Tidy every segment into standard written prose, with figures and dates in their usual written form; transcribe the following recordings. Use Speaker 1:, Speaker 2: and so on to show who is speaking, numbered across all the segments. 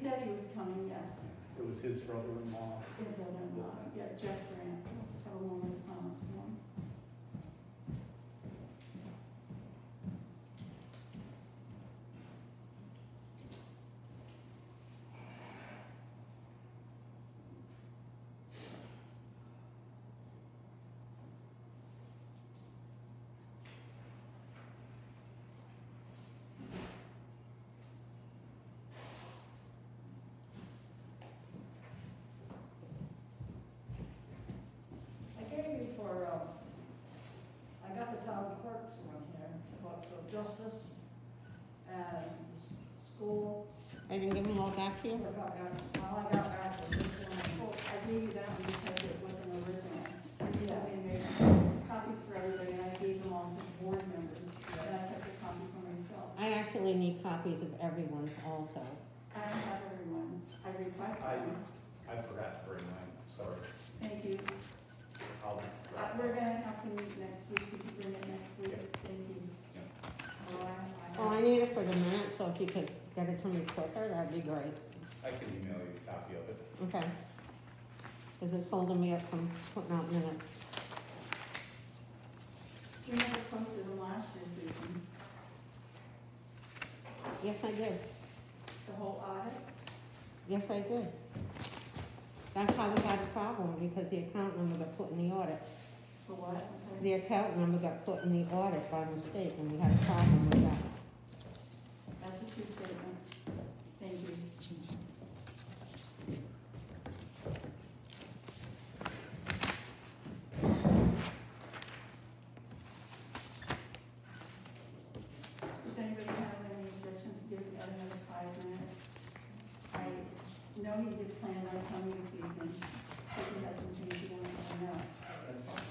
Speaker 1: said he was coming, yes.
Speaker 2: It was his brother-in-law.
Speaker 1: His brother-in-law, yeah, Jeff Grant, have a moment of silence for him.
Speaker 3: I got the town clerk's one here, about the justice and the school.
Speaker 4: I didn't give them all back to you?
Speaker 3: All I got back was this one.
Speaker 1: Oh, I gave you that one because it wasn't original. Yeah, I made copies for everybody, and I gave them all to board members, and I kept a copy for myself.
Speaker 4: I actually need copies of everyone's also.
Speaker 1: I don't have everyone's, I requested them.
Speaker 2: I forgot to bring mine, sorry.
Speaker 1: Thank you. We're gonna have to meet next week, could you bring it next week? Thank you.
Speaker 4: Oh, I need it for the minute, so if you could get it to me quicker, that'd be great.
Speaker 2: I can email you a copy of it.
Speaker 4: Okay. Because it's holding me up from putting out minutes.
Speaker 1: You never posted them last year, Susan,
Speaker 4: Yes, I did.
Speaker 1: the whole audit?
Speaker 4: Yes, I did. That's how we had a problem, because the account number got put in the audit.
Speaker 1: For what?
Speaker 4: The account number got put in the audit by mistake, and we had a problem with that.
Speaker 1: That's a true statement. Thank you. Does anybody have any objections to giving Ed another 5 minutes? I know he did plan on coming this evening, but he hasn't changed, he wants to know.
Speaker 2: That's fine.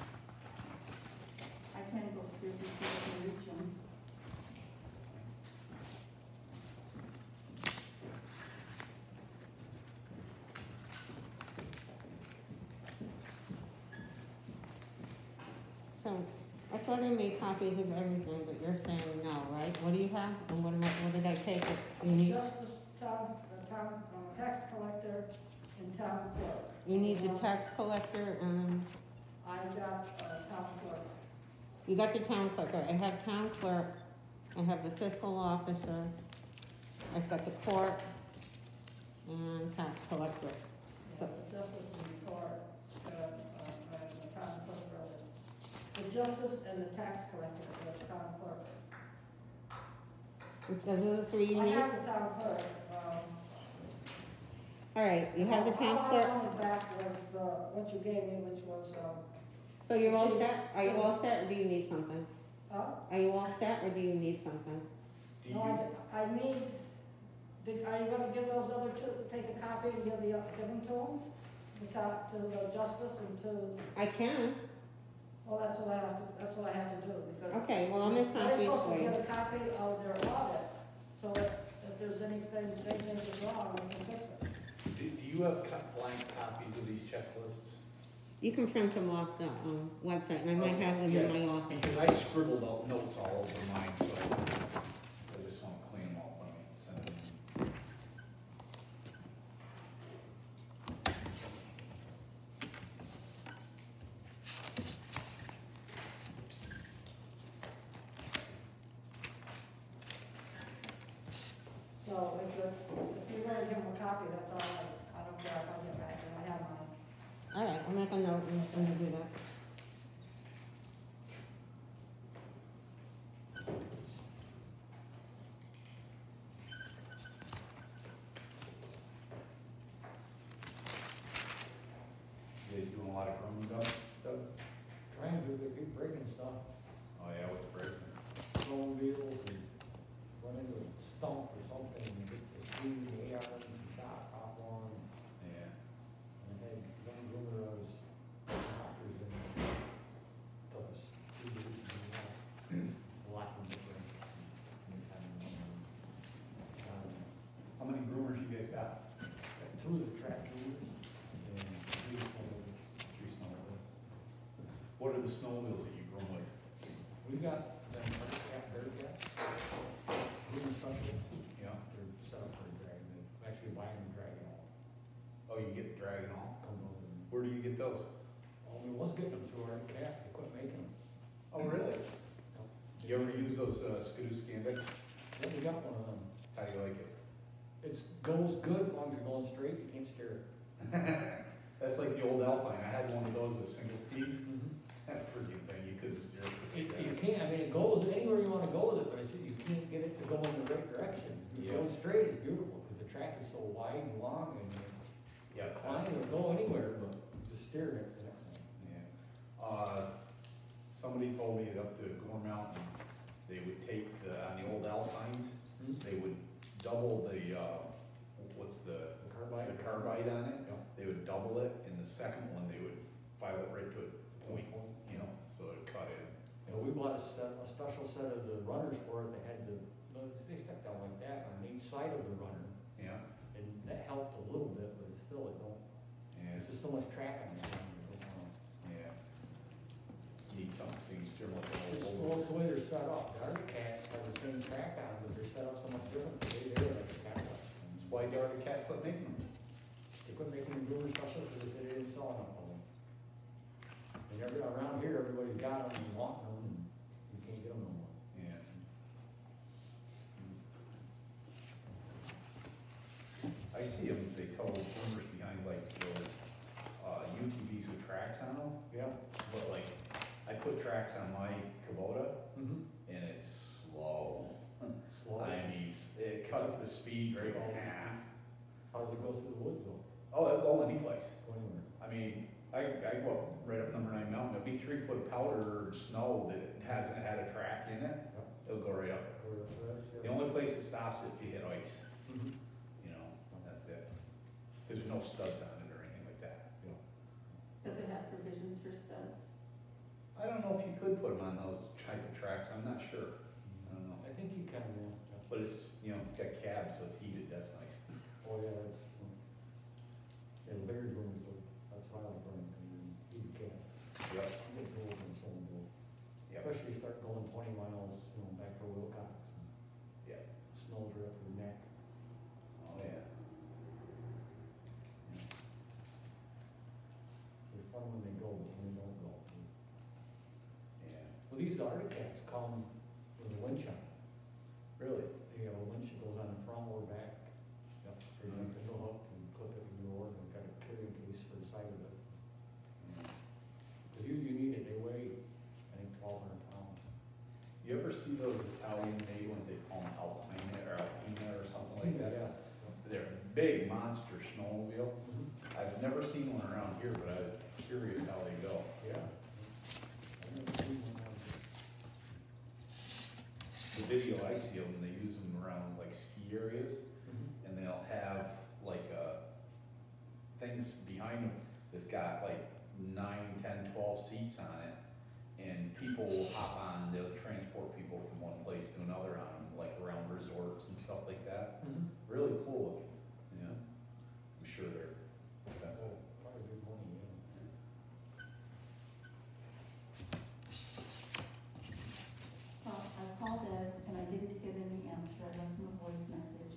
Speaker 1: I can go through to see if I can reach him.
Speaker 4: So, I thought I made copies of everything, but you're saying no, right? What do you have, and what did I take it? You need,
Speaker 3: Justice, tax collector, and town clerk.
Speaker 4: you need the tax collector, and
Speaker 3: I got, town clerk.
Speaker 4: you got the town clerk. I have town clerk, I have the fiscal officer, I've got the court, and tax collector.
Speaker 3: Yeah, the justice and the court, and the town clerk, rather. The justice and the tax collector, the town clerk.
Speaker 4: Those are the three you
Speaker 3: I
Speaker 4: need?
Speaker 3: have the town clerk,
Speaker 4: All right, you have the town clerk.
Speaker 3: all I wanted back was what you gave me, which was,
Speaker 4: So you're all set? Are you all set, or do you need something?
Speaker 3: uh,
Speaker 4: Are you all set, or do you need something?
Speaker 2: Do
Speaker 3: no,
Speaker 2: you,
Speaker 3: I need, are you gonna give those other two, take a copy and give them to them? To the justice and to,
Speaker 4: I can.
Speaker 3: well, that's what I have to do, because.
Speaker 4: Okay, well, I'll make
Speaker 3: I'm
Speaker 4: copies
Speaker 3: supposed
Speaker 4: for
Speaker 3: to
Speaker 4: you.
Speaker 3: get a copy of their audit, so if there's anything they think is wrong, we can fix it.
Speaker 2: do you have blank copies of these checklists?
Speaker 4: You can print them off the website, and I might have them in my office.
Speaker 2: Because I scribbled out notes all over mine, so I just want to clean them all when I send them in.
Speaker 3: So if you're gonna give them a copy, that's all right, I don't care if I get back, and I have mine.
Speaker 4: All right, I'll make a note and do that.
Speaker 2: You guys doing a lot of grooming, Doug?
Speaker 5: Trying to, they keep breaking stuff,
Speaker 2: Oh, yeah, what's breaking?
Speaker 5: snowmobiles and run into a stump or something, and get the speed, the AR, and shot off on,
Speaker 2: Yeah.
Speaker 5: and they, one rumor was doctors in took us 2 weeks to do that. A lot of different.
Speaker 2: How many groomers you guys got?
Speaker 5: 2 of the track movers, and 3 snowmobiles.
Speaker 2: 3 snowmobiles. What are the snowmobiles that you groom with?
Speaker 5: We got them Bearcat, human special,
Speaker 2: Yeah.
Speaker 5: they're set up for a drag, they actually buy them
Speaker 2: Where do you get those?
Speaker 5: Oh, we was getting them through our cat, they quit making them.
Speaker 2: Oh, really? You ever use those Skidoo Scandics?
Speaker 5: Yeah, we got one of them.
Speaker 2: How do you like it?
Speaker 5: It goes good as long as you're going straight, you can't steer it.
Speaker 2: That's like the old Alpine. I had one of those, the single skis. That freaking thing, you couldn't steer
Speaker 5: You
Speaker 2: it.
Speaker 5: can't, I mean, it goes anywhere you wanna go with it, but you can't get it to go in the right direction.
Speaker 2: Yeah.
Speaker 5: Going straight is beautiful, because the track is so wide and long, and you
Speaker 2: Yeah,
Speaker 5: climb or go anywhere, but just steer it, the next one.
Speaker 2: Yeah. Somebody told me that up to Gore Mountain, they would take on the old Alpines, they would double the, what's the
Speaker 5: Carbide?
Speaker 2: carbide on it.
Speaker 5: Yeah.
Speaker 2: They would double it, and the second one, they would file it right to a point, you know, so it cut in.
Speaker 5: You know, we bought a special set of the runners for it, they had they stuck down like that on each side of the runner,
Speaker 2: Yeah,
Speaker 5: and that helped a little bit, but still, it don't,
Speaker 2: and,
Speaker 5: there's just so much track on it.
Speaker 2: yeah. Need something similar to
Speaker 5: It's
Speaker 2: old.
Speaker 5: well, it's the way they're set up, the Arctic Cats have the same track on, but they're set up so much different, they're like a cat.
Speaker 2: That's why Darby Cat quit making them.
Speaker 5: They quit making them doing special because they didn't sell enough of them. And around here, everybody's got them and wanting them, and you can't get them no more.
Speaker 2: Yeah. I see them, they tow boomers behind like those, UTVs with tracks on them,
Speaker 5: Yeah.
Speaker 2: but like, I put tracks on my Kubota,
Speaker 5: Mm-hmm.
Speaker 2: and it's slow.
Speaker 5: Slow.
Speaker 2: I mean, it cuts the speed right in half.
Speaker 5: How does it go through the woods though?
Speaker 2: Oh, it'll go any place.
Speaker 5: Go anywhere.
Speaker 2: I mean, I go up right up number 9 mountain, there'll be 3-foot powder snow that hasn't had a track in it, it'll go right up. The only place it stops is if you hit ice,
Speaker 5: Mhm.
Speaker 2: you know, that's it. There's no studs on it or anything like that.
Speaker 1: Does it have provisions for studs?
Speaker 2: I don't know if you could put them on those type of tracks, I'm not sure. I don't know.
Speaker 5: I think you can, yeah.
Speaker 2: But it's, you know, it's got cab, so it's heated, that's nice.
Speaker 5: Oh, yeah, that's, yeah, the bigger rooms, that's why I like running, and then you can,
Speaker 2: Yep.
Speaker 5: you get cold and so on,
Speaker 2: Yep.
Speaker 5: especially you start going 20 miles, you know, back to Wilcox,
Speaker 2: Yep.
Speaker 5: and snow drip your neck.
Speaker 2: Oh, yeah.
Speaker 5: They're fun when they go, but when they don't go.
Speaker 2: Yeah.
Speaker 5: Well, these Arctic Cats come with a winch on.
Speaker 2: Really?
Speaker 5: They have a winch that goes on the front or back.
Speaker 2: Yep.
Speaker 5: So you like the little hook and clip it in your oar, and got a carrying case for the side of it. Cause you need it, they weigh, I think 1,200 pounds.
Speaker 2: You ever see those Italian made ones, they call them Alpina or Alpina or something like that?
Speaker 5: Yeah.
Speaker 2: They're a big monster snowmobile.
Speaker 5: Mhm.
Speaker 2: I've never seen one around here, but I'm curious how they go.
Speaker 5: Yeah. I've never seen one like this.
Speaker 2: The video I see them, they use them around like ski areas, and they'll have like, things behind them that's got like 9, 10, 12 seats on it. And people will hop on, they'll transport people from one place to another on them, like around resorts and stuff like that. Really cool looking, yeah. I'm sure they're expensive.
Speaker 5: Oh, probably good money, yeah.
Speaker 1: Well, I called Ed and I didn't get any answer, I left him a voice message.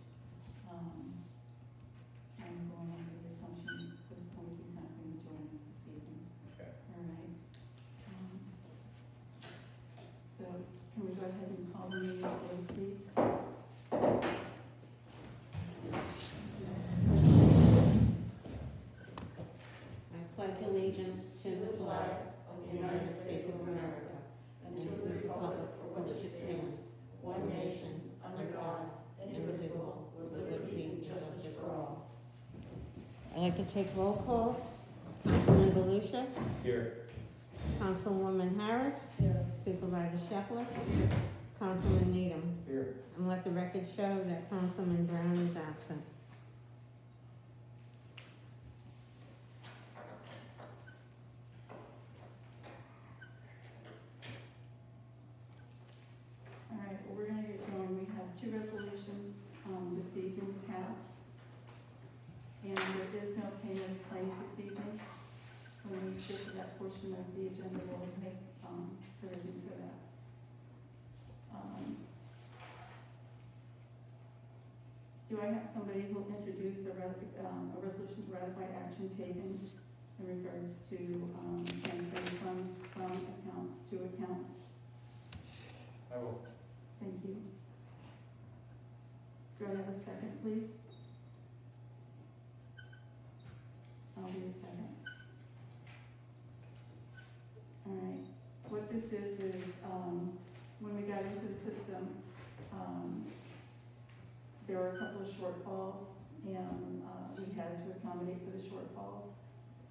Speaker 1: I'm going under the assumption at this point he's not going to join us this evening,
Speaker 2: Okay.
Speaker 1: all right? So can we go ahead and call the meeting to order, please?
Speaker 4: I pledge allegiance to the flag of the United States of America and to the republic for which it stands, one nation, under God, indivisible, with liberty and justice for all. I'd like to take roll call. Councilman Galusha,
Speaker 2: Here.
Speaker 4: Councilwoman Harris,
Speaker 3: Here.
Speaker 4: Supervisor Shepler, Councilman Needham.
Speaker 5: Here.
Speaker 4: And let the record show that Councilman Brown is absent.
Speaker 1: All right, well, we're gonna get going. We have 2 resolutions, this evening passed. And there is no payment of claims this evening. When we shift to that portion of the agenda, we'll make, provisions for that. Do I have somebody who will introduce a resolution to ratify action taken in regards to, transferring funds from accounts to accounts.
Speaker 5: I will.
Speaker 1: Thank you. Do I have a second, please? I'll be a second. All right, what this is, when we got into the system, there were a couple of shortfalls, and, we had to accommodate for the shortfalls.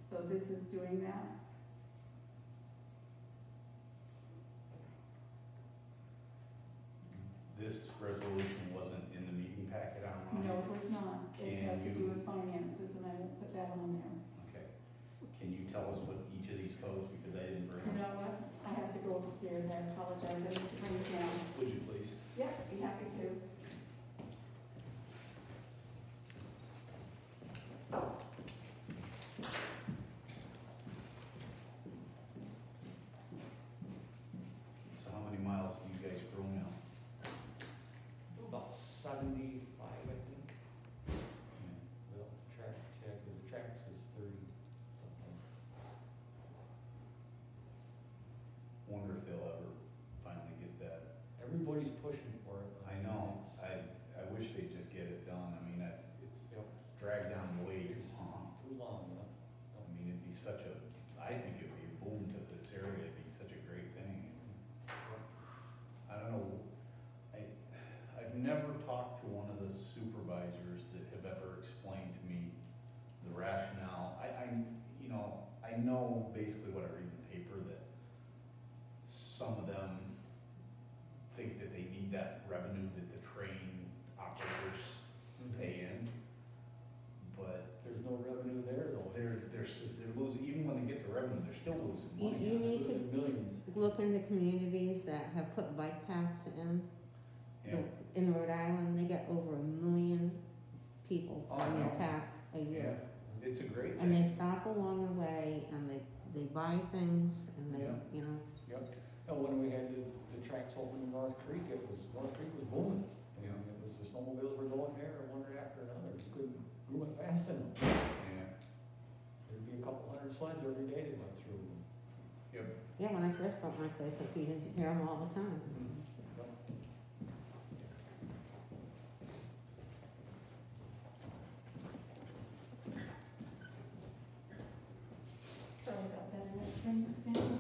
Speaker 1: So this is doing that.
Speaker 2: This resolution wasn't in the meeting packet online?
Speaker 1: No, it was not. It has to do with finances, and I won't put that on there.
Speaker 2: Okay. Can you tell us what each of these codes, because I didn't bring
Speaker 1: You
Speaker 2: them?
Speaker 1: know what? I have to go upstairs. I apologize. I need to bring it down.
Speaker 2: Would you please?
Speaker 1: Yep, be happy to.
Speaker 2: So how many miles do you guys grow now?
Speaker 5: About 75, I think. Well, track check, the track says 30 something.
Speaker 2: Wonder if they'll ever finally get that.
Speaker 5: Everybody's pushing for it.
Speaker 2: I know, I wish they'd just get it done. I mean, it's
Speaker 5: Yep.
Speaker 2: dragged down way too long.
Speaker 5: Too long, huh?
Speaker 2: I mean, it'd be such a, I think it'd be a boom to this area, it'd be such a great thing. I don't know, I've never talked to one of the supervisors that have ever explained to me the rationale. You know, I know basically what I read in the paper, that some of them think that they need that revenue that the train operators pay in, but
Speaker 5: There's no revenue there though.
Speaker 2: they're losing, even when they get the revenue, they're still losing
Speaker 4: You
Speaker 2: money.
Speaker 4: need to
Speaker 5: Losing millions.
Speaker 4: look into communities that have put bike paths in.
Speaker 2: Yeah,
Speaker 4: In Rhode Island, they get over 1 million people
Speaker 2: Oh, I
Speaker 4: on their
Speaker 2: know.
Speaker 4: path a
Speaker 2: yeah,
Speaker 4: year.
Speaker 2: it's a great
Speaker 4: And they
Speaker 2: thing.
Speaker 4: stop along the way and they buy things and they,
Speaker 2: Yeah.
Speaker 4: you know,
Speaker 5: Yep. And when we had the tracks open in North Creek, North Creek was booming. I mean,
Speaker 2: Yeah.
Speaker 5: it was, the snowmobiles were going there one right after another. You couldn't do it fast enough.
Speaker 2: Yeah,
Speaker 5: There'd be a couple hundred sleds every day that went through.
Speaker 2: yep.
Speaker 4: yeah, when I first bought my place, I could hear them all the time.
Speaker 5: Yep.
Speaker 1: Sorry about that. I didn't turn this down.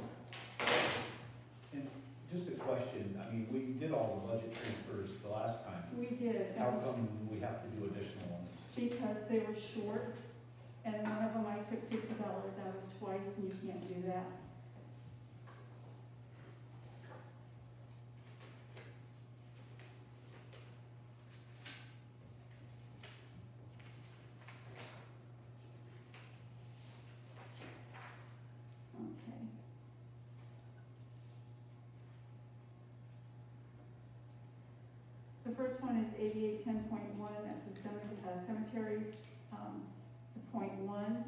Speaker 2: And just a question, I mean, we did all the budget transfers the last time.
Speaker 1: We did.
Speaker 2: How come we have to do additional ones?
Speaker 1: Because they were short, and one of them I took $50 out of twice, and you can't do that. Okay. The first one is 8810.1, that's the cemeteries, it's a .1.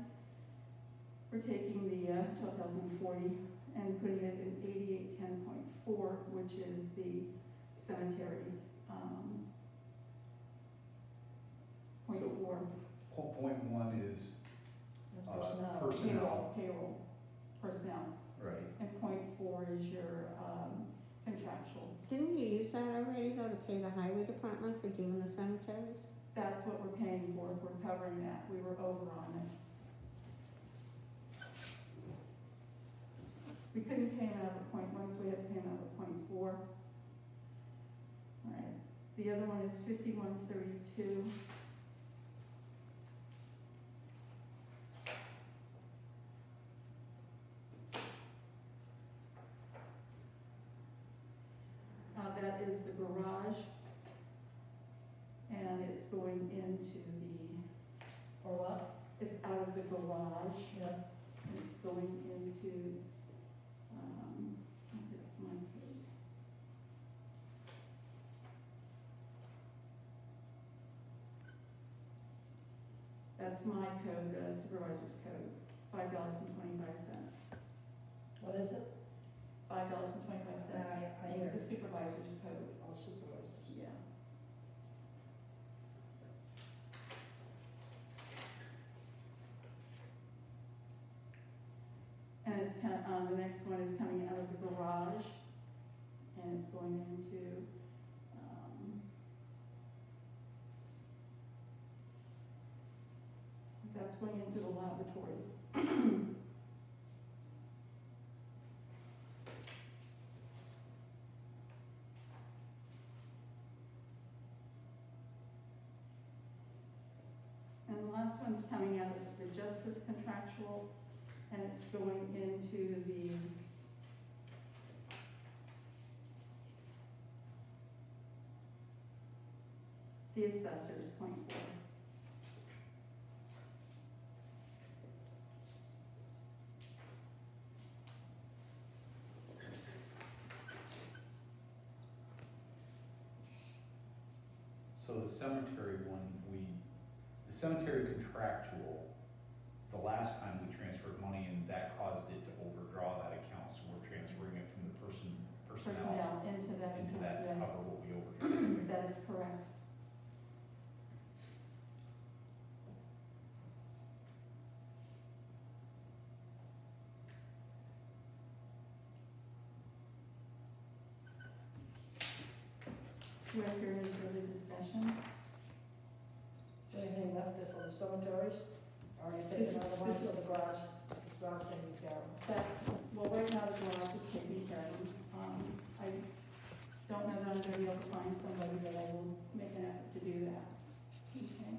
Speaker 1: We're taking the 12,040 and putting it in 8810.4, which is the cemeteries,
Speaker 2: So-
Speaker 1: .4.
Speaker 2: Point one is
Speaker 3: That's personnel.
Speaker 2: personnel,
Speaker 1: Payroll, personnel,
Speaker 2: right?
Speaker 1: and .4 is your contractual.
Speaker 4: Didn't you use that already though to pay the highway department for doing the cemeteries?
Speaker 1: That's what we're paying for, we're covering that, we were over on it. We couldn't pay him out of .1, so we had to pay him out of .4. All right, the other one is 5132. That is the garage, and it's going into the,
Speaker 3: Or what?
Speaker 1: it's out of the garage,
Speaker 3: Yes.
Speaker 1: and it's going into, I think it's my code. That's my code, the supervisor's code, $5.25.
Speaker 3: What is it?
Speaker 1: $5.25.
Speaker 3: I hear.
Speaker 1: The supervisor's code,
Speaker 3: All supervisors.
Speaker 1: yeah. the next one is coming out of the garage, and it's going into, that's going into the laboratory. And the last one's coming out of the justice contractual, and it's going into the assessor's point four.
Speaker 2: So the cemetery one, the cemetery contractual, the last time we transferred money and that caused it to overdraw that account, so we're transferring it from the personnel
Speaker 1: Into that
Speaker 2: into
Speaker 1: account,
Speaker 2: that to
Speaker 1: yes.
Speaker 2: cover what we overdrew.
Speaker 1: That is correct. Do I hear any further discussion?
Speaker 3: Is there anything left for the cemeteries? Or you taking out the ones for the garage? This garage taken care of.
Speaker 1: Well, right now the garage is taken care of. I don't know that I'm gonna be able to find somebody, but I will make an effort to do that. Okay.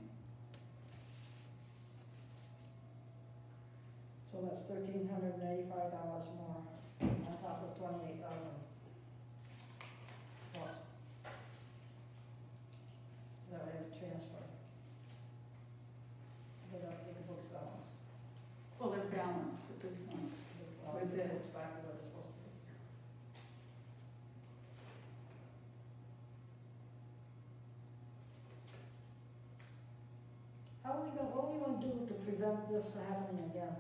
Speaker 3: So that's $1,385 more on top of $28,000 plus. That we have to transfer. But I think the book's balance.
Speaker 1: Well, they're balanced at this point. With this.
Speaker 3: It's back to where it's supposed to be. What are we gonna do to prevent this happening again?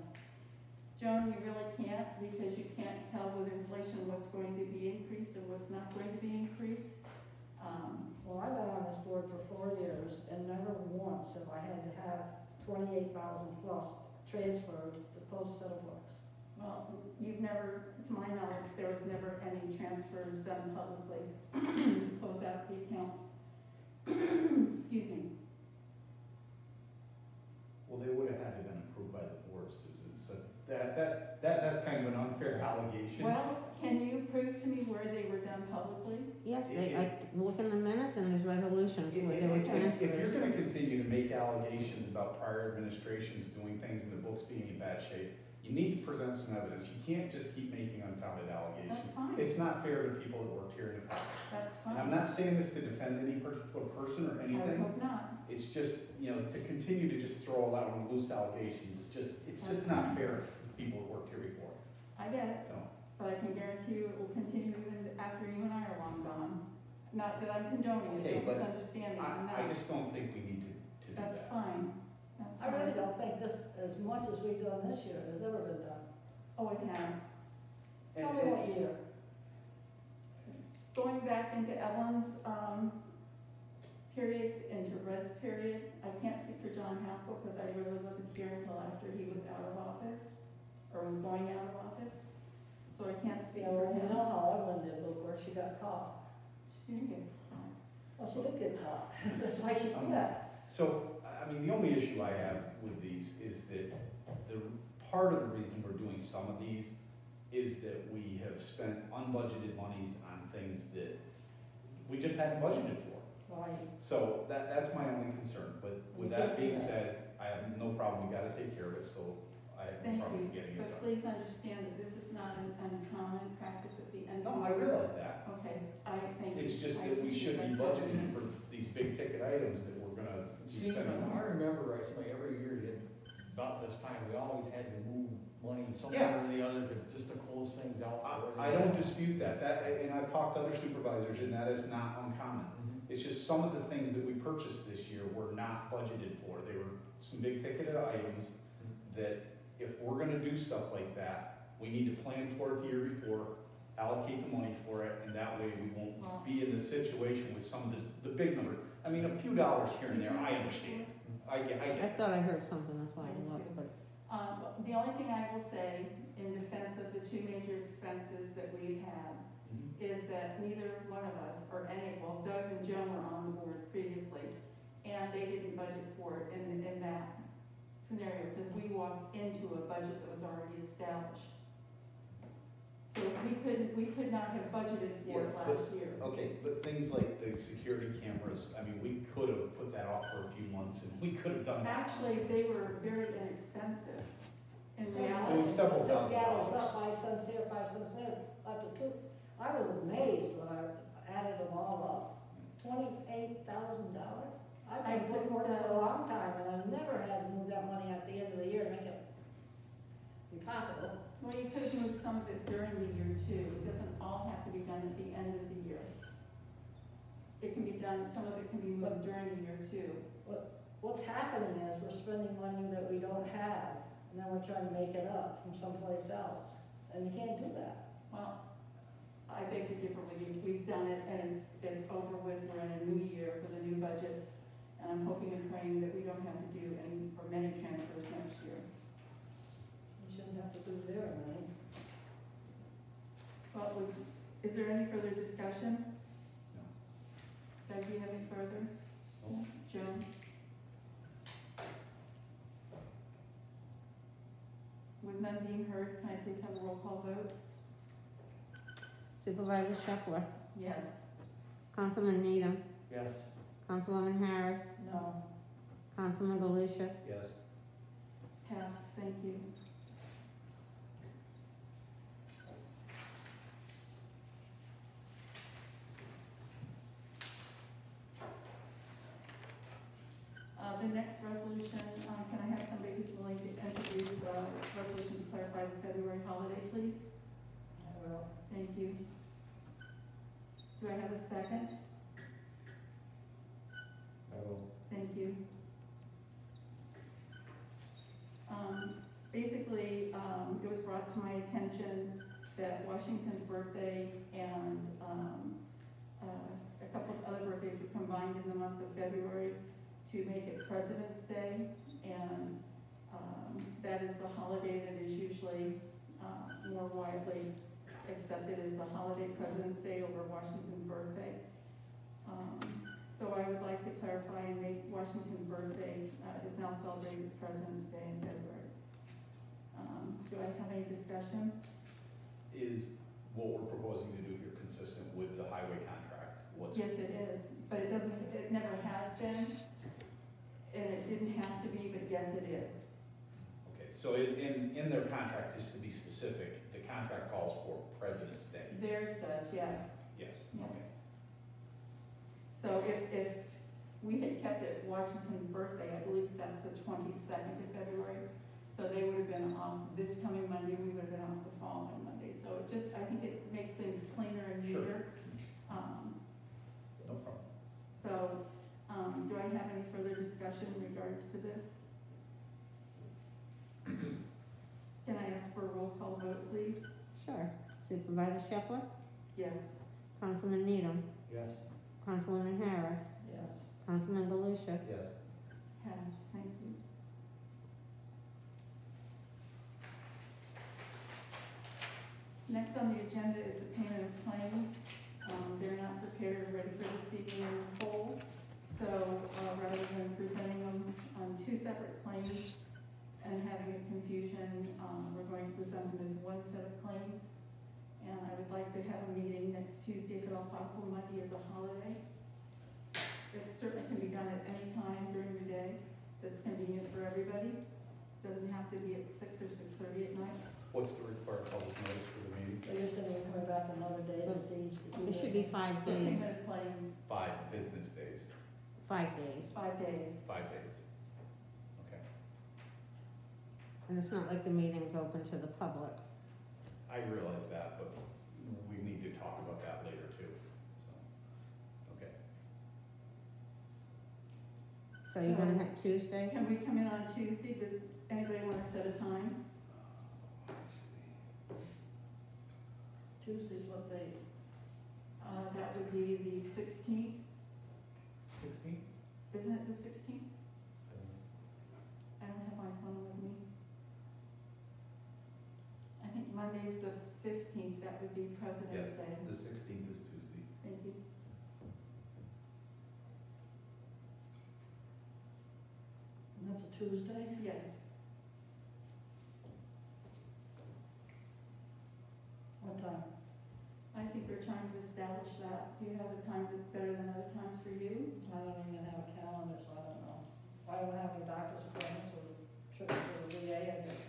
Speaker 1: Joan, you really can't, because you can't tell with inflation what's going to be increased and what's not going to be increased.
Speaker 3: Well, I've been on this board for 4 years, and never once have I had to have 28,000 plus transferred to post set of books.
Speaker 1: Well, you've never, to my knowledge, there was never any transfers done publicly to close out the accounts. Excuse me.
Speaker 2: Well, they would have had to been approved by the board, Susan, so that's kind of an unfair allegation.
Speaker 1: Well, can you prove to me where they were done publicly?
Speaker 4: Yes, I look in the minutes and there's resolutions where they were
Speaker 2: If you're
Speaker 4: transfers.
Speaker 2: gonna continue to make allegations about prior administrations doing things and the books being in bad shape, you need to present some evidence. You can't just keep making unfounded allegations.
Speaker 1: That's fine.
Speaker 2: It's not fair to people that worked here in the past.
Speaker 1: That's
Speaker 2: And
Speaker 1: fine.
Speaker 2: I'm not saying this to defend any particular person or
Speaker 1: I
Speaker 2: anything.
Speaker 1: hope not.
Speaker 2: It's just, to continue to just throw a lot of loose allegations, it's just not fair to people that worked here before,
Speaker 1: I get it,
Speaker 2: so.
Speaker 1: but I can guarantee you it will continue even after you and I are long gone. Not that I'm condoning it,
Speaker 2: Okay,
Speaker 1: don't
Speaker 2: but
Speaker 1: misunderstand me, I'm
Speaker 2: I
Speaker 1: not.
Speaker 2: just don't think we need to do
Speaker 1: That's
Speaker 2: that.
Speaker 1: fine. That's
Speaker 3: I really
Speaker 1: fine.
Speaker 3: don't think this, as much as we've done this year, has ever been done.
Speaker 1: Oh, it has.
Speaker 3: Tell me what year.
Speaker 1: Going back into Ellen's, period, into Red's period, I can't speak for John Haskell because I really wasn't here until after he was out of office, or was going out of office. So I can't speak
Speaker 3: You
Speaker 1: for
Speaker 3: know, you
Speaker 1: him.
Speaker 3: know how Evelyn did, look where she got caught.
Speaker 1: She didn't get caught.
Speaker 3: Well, she did get caught. That's why she quit.
Speaker 2: So, I mean, the only issue I have with these is that the part of the reason we're doing some of these is that we have spent unbudgeted monies on things that we just hadn't budgeted for.
Speaker 3: Why?
Speaker 2: So that's my only concern, but with that being said, I have no problem, we gotta take care of it, so I have no
Speaker 1: Thank
Speaker 2: problem
Speaker 1: you,
Speaker 2: getting it
Speaker 1: but
Speaker 2: done.
Speaker 1: please understand that this is not an uncommon practice at the end of
Speaker 2: No,
Speaker 1: the
Speaker 2: I
Speaker 1: year.
Speaker 2: realize that.
Speaker 1: Okay, I think.
Speaker 2: It's just
Speaker 1: I
Speaker 2: that we should be
Speaker 1: appreciate that.
Speaker 2: budgeting for these big ticket items that we're gonna be
Speaker 5: See,
Speaker 2: spending
Speaker 5: I
Speaker 2: on.
Speaker 5: remember actually every year, about this time, we always had to move money somewhere or the other just to close things out.
Speaker 2: I don't dispute that, and I've talked to other supervisors, and that is not uncommon.
Speaker 5: Mhm.
Speaker 2: It's just some of the things that we purchased this year were not budgeted for. They were some big ticketed items that if we're gonna do stuff like that, we need to plan for it the year before, allocate the money for it, and that way we won't be in the situation with some of this, the big number. I mean, a few dollars here and there, I understand. I
Speaker 4: I
Speaker 2: get it.
Speaker 4: thought I heard something, that's why I looked, but
Speaker 1: The only thing I will say in defense of the two major expenses that we've had is that neither one of us, or any, well, Doug and Joan were on the board previously, and they didn't budget for it in that scenario, because we walked into a budget that was already established. So we could not have budgeted for it
Speaker 2: Yeah,
Speaker 1: last year.
Speaker 2: Okay, but things like the security cameras, I mean, we could have put that off for a few months and we could have done that.
Speaker 1: Actually, they were very inexpensive in
Speaker 2: It
Speaker 1: reality.
Speaker 2: was several
Speaker 3: Just
Speaker 2: thousand
Speaker 3: gathers
Speaker 2: dollars.
Speaker 3: up 5 cents here, 5 cents there, up to 2. I was amazed when I added them all up. $28,000? I've been putting work for a long time, and I've never had to move that money at the end of the year to make it be possible.
Speaker 1: Well, you could have moved some of it during the year too. It doesn't all have to be done at the end of the year. It can be done, some of it can be moved during the year too.
Speaker 3: What's happening is we're spending money that we don't have, and then we're trying to make it up from someplace else. And you can't do that.
Speaker 1: Well, I beg to differ with you. We've done it and it's over with. We're in a new year with a new budget. And I'm hoping and praying that we don't have to do any, or many transfers next year.
Speaker 3: You shouldn't have to do very many.
Speaker 1: Well, is there any further discussion?
Speaker 2: No.
Speaker 1: Doug, do you have any further?
Speaker 2: No.
Speaker 1: Joan? With none being heard, can I please have a roll call vote?
Speaker 4: Supervisor Shepler,
Speaker 1: Yes.
Speaker 4: Councilman Needham,
Speaker 5: Yes.
Speaker 4: Councilwoman Harris,
Speaker 3: No.
Speaker 4: Councilman Galusha,
Speaker 2: Yes.
Speaker 1: Passed, thank you. The next resolution, can I have somebody who's willing to introduce resolution to clarify the February holiday, please?
Speaker 3: I will.
Speaker 1: Thank you. Do I have a second?
Speaker 5: I will.
Speaker 1: Thank you. Basically, it was brought to my attention that Washington's birthday and a couple of other birthdays were combined in the month of February to make it President's Day, and that is the holiday that is usually more widely accepted as the holiday President's Day over Washington's birthday. So I would like to clarify and make Washington's birthday is now celebrated as President's Day in February. Do I have any discussion?
Speaker 2: Is what we're proposing to do here consistent with the highway contract?
Speaker 1: Yes, it is, but it doesn't, it never has been, and it didn't have to be, but yes, it is.
Speaker 2: Okay, so in their contract, just to be specific, the contract calls for President's Day.
Speaker 1: Theirs does, yes.
Speaker 2: Yes,
Speaker 1: Yeah.
Speaker 2: okay.
Speaker 1: So if we had kept it Washington's birthday, I believe that's the 22nd of February, so they would have been off this coming Monday, we would have been off the following Monday. So it just, I think it makes things cleaner and
Speaker 2: Sure.
Speaker 1: neater.
Speaker 2: No problem.
Speaker 1: So, do I have any further discussion in regards to this? Can I ask for a roll call vote, please?
Speaker 4: sure. Supervisor Shepler,
Speaker 1: Yes.
Speaker 4: Councilman Needham,
Speaker 5: Yes.
Speaker 4: Councilwoman Harris,
Speaker 3: Yes.
Speaker 4: Councilman Galusha,
Speaker 2: Yes.
Speaker 1: Passed, thank you. Next on the agenda is the payment of claims. They're not prepared or ready for this evening in whole, so rather than presenting them on two separate claims and having a confusion, we're going to present them as one set of claims. And I would like to have a meeting next Tuesday, if at all possible. Monday is a holiday. It certainly can be done at any time during the day that's convenient for everybody. Doesn't have to be at 6 or 6:30 at night.
Speaker 2: What's the required public notice for the meeting?
Speaker 3: So you're saying you're coming back another day to see?
Speaker 4: it should be 5
Speaker 1: The
Speaker 4: days,
Speaker 1: payment of claims,
Speaker 2: 5 business days,
Speaker 4: 5 days.
Speaker 1: 5 days.
Speaker 2: 5 days. Okay.
Speaker 4: And it's not like the meeting's open to the public.
Speaker 2: I realize that, but we need to talk about that later too, so, okay.
Speaker 4: So you're gonna have Tuesday?
Speaker 1: Can we come in on Tuesday? Does anybody want to set a time?
Speaker 3: Tuesday's what day?
Speaker 1: That would be the 16th,
Speaker 2: 16?
Speaker 1: isn't it the 16th? I don't have my phone with me. Monday's the 15th, that would be President's
Speaker 2: Yes,
Speaker 1: Day.
Speaker 2: the 16th is Tuesday.
Speaker 1: Thank you.
Speaker 3: And that's a Tuesday?
Speaker 1: Yes.
Speaker 3: What time?
Speaker 1: I think we're trying to establish that. Do you have a time that's better than other times for you?
Speaker 3: I don't even have a calendar, so I don't know. I don't have any doctor's appointments or trips to the VA, I guess.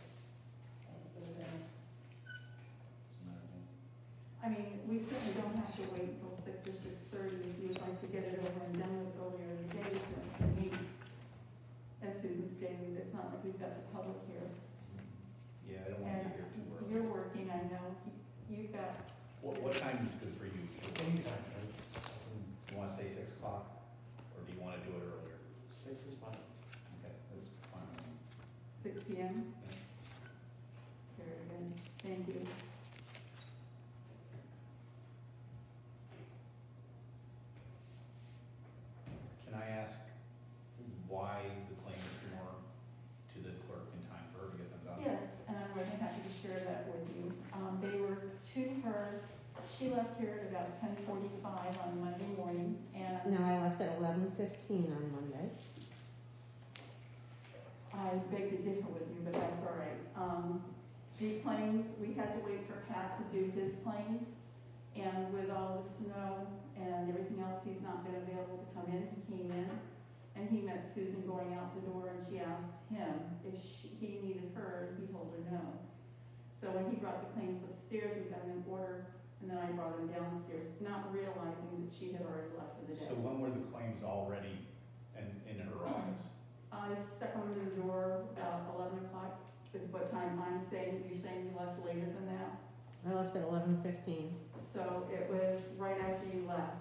Speaker 2: Doesn't matter to me.
Speaker 1: I mean, we certainly don't have to wait until 6 or 6:30 if you'd like to get it over and done with earlier in the day, so to meet. As Susan stated, it's not like we've got the public here.
Speaker 2: Yeah, I don't want to be here too early.
Speaker 1: You're working, I know. You've got,
Speaker 2: What time is good for you?
Speaker 5: Anytime, right?
Speaker 2: You want to say 6 o'clock, or do you want to do it earlier?
Speaker 5: 6 is fine.
Speaker 2: Okay, that's fine with me.
Speaker 1: 6 p.m.? Very good, thank you.
Speaker 2: Can I ask why the claims weren't to the clerk in time for her to get them done?
Speaker 1: Yes, and I'm more than happy to share that with you. They were to her, she left here at about 10:45 on Monday morning, and
Speaker 4: No, I left at 11:15 on Monday.
Speaker 1: I beg to differ with you, but that's all right. The claims, we had to wait for Pat to do his claims, and with all the snow and everything else, he's not been available to come in. He came in, and he met Susan going out the door, and she asked him if he needed her, and he told her no. So when he brought the claims upstairs, we got them in order, and then I brought them downstairs, not realizing that she had already left for the day.
Speaker 2: So when were the claims already in her office?
Speaker 1: I stepped under the door about 11 o'clock, is what time I'm saying. You're saying you left later than that?
Speaker 4: I left at 11:15.
Speaker 1: So it was right after you left.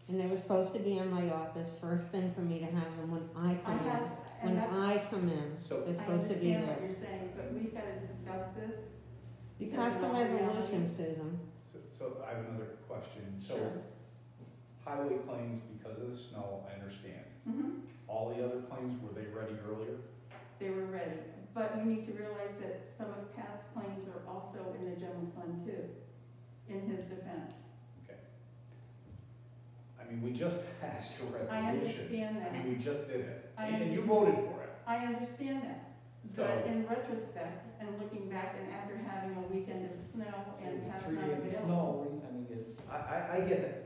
Speaker 4: And they were supposed to be in my office, first thing for me to have them when I
Speaker 1: I
Speaker 4: come in.
Speaker 1: have,
Speaker 4: When
Speaker 1: and that's,
Speaker 4: I come in,
Speaker 2: So-
Speaker 4: they're
Speaker 1: I
Speaker 4: supposed to be
Speaker 1: understand what
Speaker 4: there.
Speaker 1: you're saying, but we've got to discuss this.
Speaker 4: You
Speaker 1: because
Speaker 4: passed
Speaker 1: of
Speaker 4: the
Speaker 1: all reality.
Speaker 4: resolution, Susan.
Speaker 2: So I have another question. So
Speaker 1: Sure.
Speaker 2: highway claims, because of the snow, I understand.
Speaker 1: Mhm.
Speaker 2: All the other claims, were they ready earlier?
Speaker 1: They were ready, but you need to realize that some of Pat's claims are also in the general fund too, in his defense.
Speaker 2: Okay. I mean, we just passed a
Speaker 1: I
Speaker 2: resolution.
Speaker 1: understand
Speaker 2: I
Speaker 1: that.
Speaker 2: mean, we just did it.
Speaker 1: I
Speaker 2: And you
Speaker 1: understand.
Speaker 2: voted for it.
Speaker 1: I understand that.
Speaker 2: So-
Speaker 1: But in retrospect, and looking back, and after having a weekend of snow and Pat's
Speaker 5: 3
Speaker 1: not
Speaker 5: days of
Speaker 1: available.
Speaker 5: snow, I mean, it's,
Speaker 2: I get that.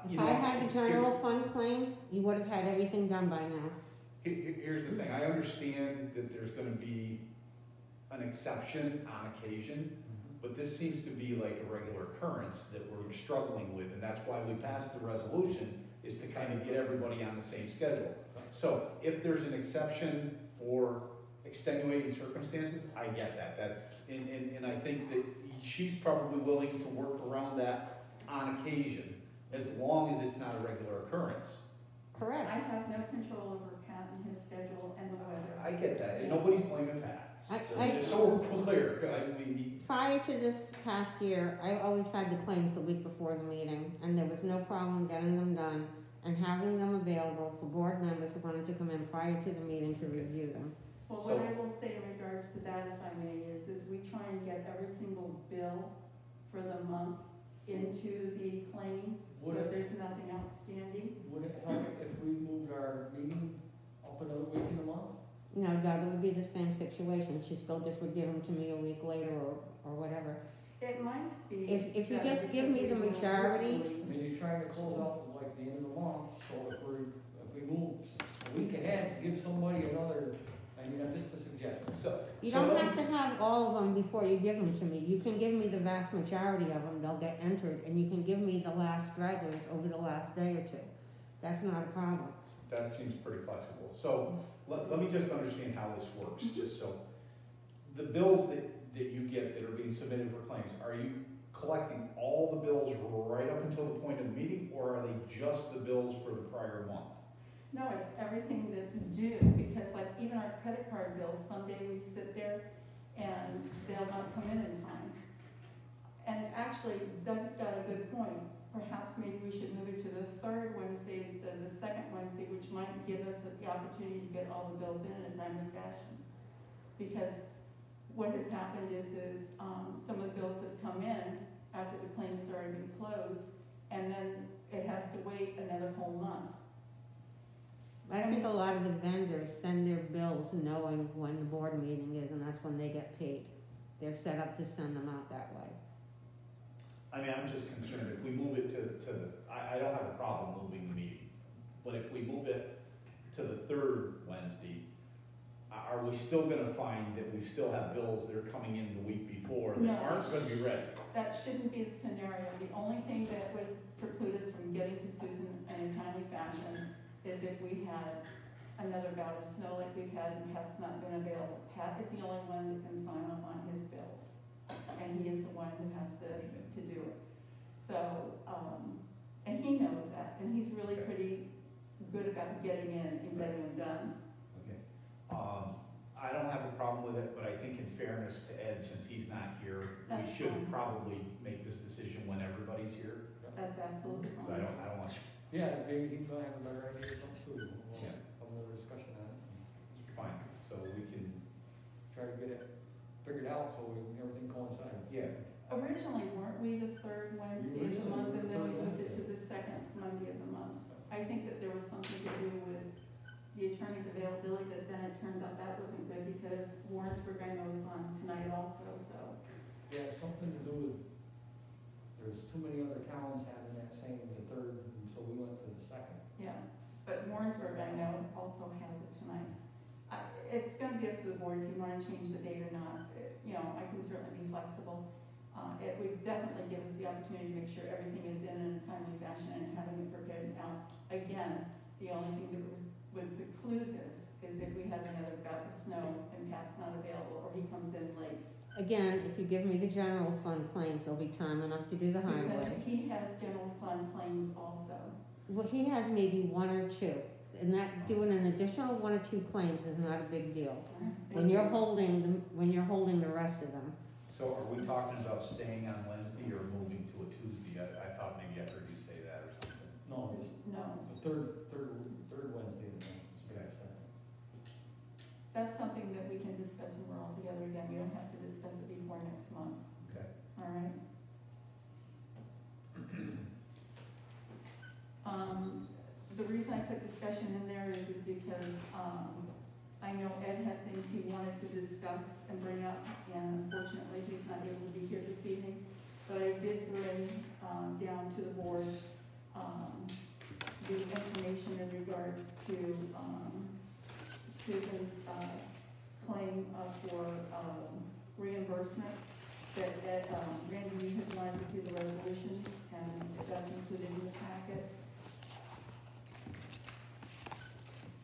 Speaker 4: If
Speaker 2: You
Speaker 4: I
Speaker 2: know,
Speaker 4: had the general fund claims, you would have had everything done by now.
Speaker 2: Here's the thing, I understand that there's gonna be an exception on occasion, but this seems to be like a regular occurrence that we're struggling with, and that's why we passed the resolution, is to kind of get everybody on the same schedule. So if there's an exception for extenuating circumstances, I get that, and I think that she's probably willing to work around that on occasion, as long as it's not a regular occurrence.
Speaker 4: Correct.
Speaker 1: I have no control over Pat and his schedule and the weather.
Speaker 2: I get that, and nobody's blaming Pat.
Speaker 4: I-
Speaker 2: Just so we're clear, I mean,
Speaker 4: Prior to this past year, I always had the claims the week before the meeting, and there was no problem getting them done and having them available for board members who wanted to come in prior to the meeting to review them.
Speaker 1: Well,
Speaker 2: So-
Speaker 1: what I will say in regards to that, if I may, is we try and get every single bill for the month into the claim, so
Speaker 5: would it,
Speaker 1: there's nothing outstanding.
Speaker 5: would it help if we moved our meeting up another week in the month?
Speaker 4: No, Doug, it would be the same situation. She still just would give them to me a week later or whatever.
Speaker 1: It might be.
Speaker 4: If you
Speaker 1: better
Speaker 4: just give
Speaker 1: because
Speaker 4: me the
Speaker 1: we will
Speaker 4: majority-
Speaker 1: virtually-
Speaker 5: I mean, you're trying to close out like the end of the month, so if we move a week ahead, give somebody another, I mean, that's just a suggestion.
Speaker 4: You
Speaker 2: so
Speaker 4: don't
Speaker 2: let
Speaker 4: have
Speaker 2: me-
Speaker 4: to have all of them before you give them to me. You can give me the vast majority of them, they'll get entered, and you can give me the last stragglers over the last day or two. That's not a problem.
Speaker 2: That seems pretty flexible. So let me just understand how this works, just so. The bills that you get that are being submitted for claims, are you collecting all the bills right up until the point of the meeting, or are they just the bills for the prior month?
Speaker 1: No, it's everything that's due, because like even our credit card bills, someday we sit there and they'll not come in time. And actually, Doug's got a good point. Perhaps maybe we should move it to the third Wednesday instead of the second Wednesday, which might give us the opportunity to get all the bills in a timely fashion. Because what has happened is, some of the bills have come in after the claim has already been closed, and then it has to wait another whole month.
Speaker 4: I think a lot of the vendors send their bills knowing when the board meeting is, and that's when they get paid. They're set up to send them out that way.
Speaker 2: I mean, I'm just concerned, if we move it I don't have a problem moving the meeting, but if we move it to the third Wednesday, are we still gonna find that we still have bills that are coming in the week before that
Speaker 1: No.
Speaker 2: aren't gonna be ready?
Speaker 1: That shouldn't be the scenario. The only thing that would preclude us from getting to Susan in a timely fashion is if we had another bout of snow like we've had and Pat's not been available. Pat is the only one that can sign off on his bills, and he is the one who has to do it. So, and he knows that, and he's really pretty good about getting in and getting them done.
Speaker 2: Okay. I don't have a problem with it, but I think in fairness to Ed, since he's not here, we
Speaker 1: That's
Speaker 2: should
Speaker 1: fine.
Speaker 2: probably make this decision when everybody's here.
Speaker 1: That's absolutely
Speaker 2: Cause I
Speaker 1: fine.
Speaker 2: don't want,
Speaker 5: Yeah, maybe he might have a better idea of something too. We'll
Speaker 2: Yeah.
Speaker 5: have another discussion on it.
Speaker 2: fine, so we can,
Speaker 5: Try to get it figured out so everything coincides.
Speaker 2: yeah,
Speaker 1: Originally, weren't we the third Wednesday of the month, and then we moved it to the second Monday of the month? I think that there was something to do with the attorney's availability, but then it turns out that wasn't good because Warrensburg, I know, is on tonight also, so.
Speaker 5: Yeah, something to do with, there's too many other towns having that same, the third, and so we went to the second.
Speaker 1: Yeah, but Warrensburg, I know, also has it tonight. It's gonna be up to the board if you wanna change the date or not. You know, I can certainly be flexible. It would definitely give us the opportunity to make sure everything is in a timely fashion and having it prepared. Now, again, the only thing that would preclude this is if we had another bout of snow and Pat's not available, or he comes in late.
Speaker 4: Again, if you give me the general fund claims, there'll be time enough to do the
Speaker 1: Susan,
Speaker 4: highway.
Speaker 1: he has general fund claims also.
Speaker 4: Well, he has maybe one or two, and that, doing an additional one or two claims is not a big deal. When you're holding the rest of them.
Speaker 2: so are we talking about staying on Wednesday or moving to a Tuesday? I thought maybe I heard you say that or something.
Speaker 5: No, it's
Speaker 1: No,
Speaker 5: the third Wednesday of the month, is what I said.
Speaker 1: that's something that we can discuss when we're all together again. We don't have to discuss it before next month.
Speaker 2: Okay.
Speaker 1: All right. The reason I put discussion in there is because, I know Ed had things he wanted to discuss and bring up, and unfortunately, he's not able to be here this evening. But I did bring, down to the board, the information in regards to, Susan's, claim for, reimbursement. That, Randy, you had wanted to see the resolution, and that's included in the packet.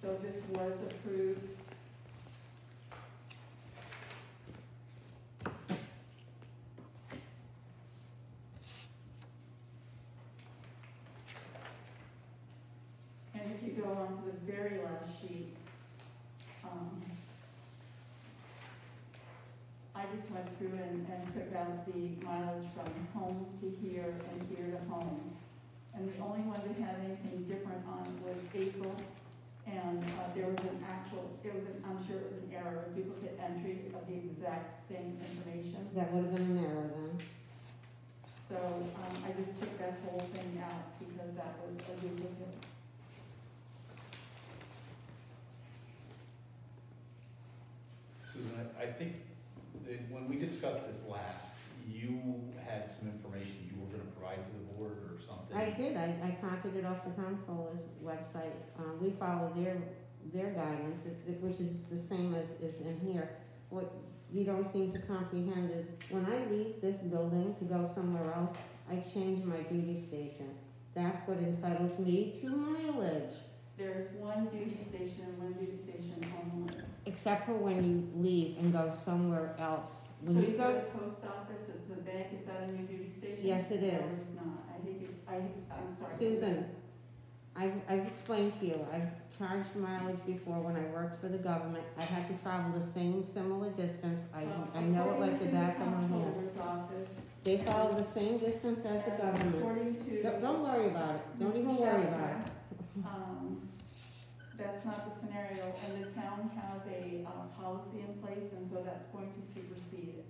Speaker 1: So this was approved. And if you go on to the very last sheet, I just went through and took out the mileage from home to here and here to home. And the only one that had anything different on was April. And there was an actual, I'm sure it was an error, a duplicate entry of the exact same information.
Speaker 4: That would have been an error then.
Speaker 1: So I just took that whole thing out because that was a duplicate.
Speaker 2: Susan, I think that when we discussed this last, you had some information you were gonna provide to the board or something.
Speaker 4: I did, I copied it off the comptroller's website. We follow their guidance, which is the same as is in here. What you don't seem to comprehend is, when I leave this building to go somewhere else, I change my duty station. That's what entitles me to mileage,
Speaker 1: There's one duty station and one duty station only.
Speaker 4: except for when you leave and go somewhere else. When
Speaker 1: So
Speaker 4: you go,
Speaker 1: to the post office, or to the bank, is that a new duty station?
Speaker 4: Yes, it
Speaker 1: No,
Speaker 4: is.
Speaker 1: it's not. I'm sorry.
Speaker 4: Susan, I've explained to you, I've charged mileage before when I worked for the government. I've had to travel the same similar distance. I know it like the back of my hand.
Speaker 1: According to the comptroller's office.
Speaker 4: They follow the same distance as the government.
Speaker 1: According to.
Speaker 4: Don't worry about it. Don't
Speaker 1: Mr.
Speaker 4: even worry about
Speaker 1: Schaffner,
Speaker 4: it.
Speaker 1: That's not the scenario, and the town has a policy in place, and so that's going to supersede it.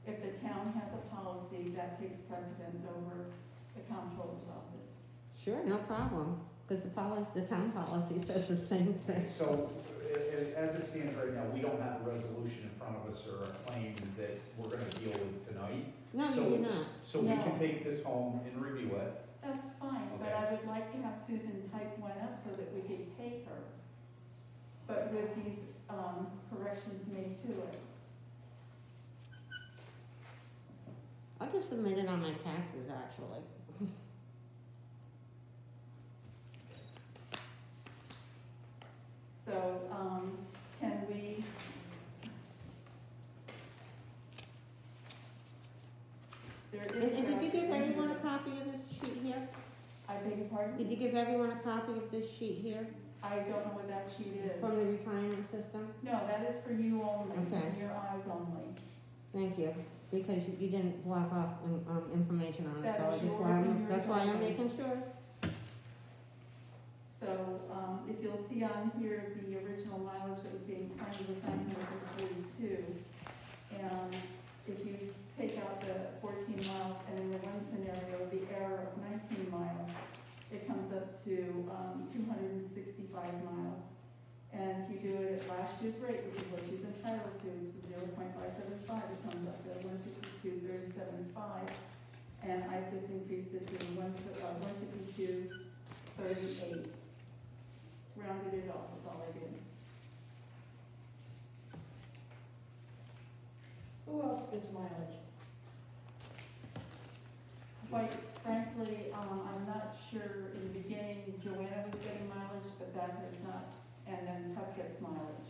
Speaker 1: If the town has a policy, that takes precedence over the comptroller's office.
Speaker 4: Sure, no problem, because the town policy says the same thing.
Speaker 2: So, as it stands right now, we don't have a resolution in front of us or a claim that we're gonna deal with tonight.
Speaker 4: No,
Speaker 2: So
Speaker 4: you're
Speaker 2: it's-
Speaker 4: not.
Speaker 2: So we
Speaker 1: No.
Speaker 2: can take this home and review it.
Speaker 1: That's fine, but
Speaker 2: Okay.
Speaker 1: I would like to have Susan type one up so that we could pay her. But with these, corrections made to it.
Speaker 4: I just submitted on my taxes, actually.
Speaker 1: So, can we? There is.
Speaker 4: And did you give
Speaker 1: correction.
Speaker 4: everyone a copy of this sheet here?
Speaker 1: I beg your pardon?
Speaker 4: Did you give everyone a copy of this sheet here
Speaker 1: I don't know what that sheet is.
Speaker 4: from the retirement system?
Speaker 1: No, that is for you only,
Speaker 4: Okay.
Speaker 1: your eyes only.
Speaker 4: Thank you, because you didn't block off, information on it,
Speaker 1: That
Speaker 4: so I
Speaker 1: is
Speaker 4: just
Speaker 1: yours
Speaker 4: wanted,
Speaker 1: and yours
Speaker 4: that's why I'm
Speaker 1: only.
Speaker 4: making sure.
Speaker 1: So, if you'll see on here, the original mileage that was being claimed was 942. And if you take out the 14 miles, and in the one scenario, the error of 19 miles, it comes up to 265 miles. And if you do it at last year's rate, which is what she's entitled to, which is 0.575, it comes up to 152.375. And I've just increased it to 152.38. Rounded it off, that's all I did.
Speaker 3: Who else gets mileage?
Speaker 1: Quite frankly, I'm not sure, in the beginning, Joanna was getting mileage, but that has not, and then Tuck gets mileage.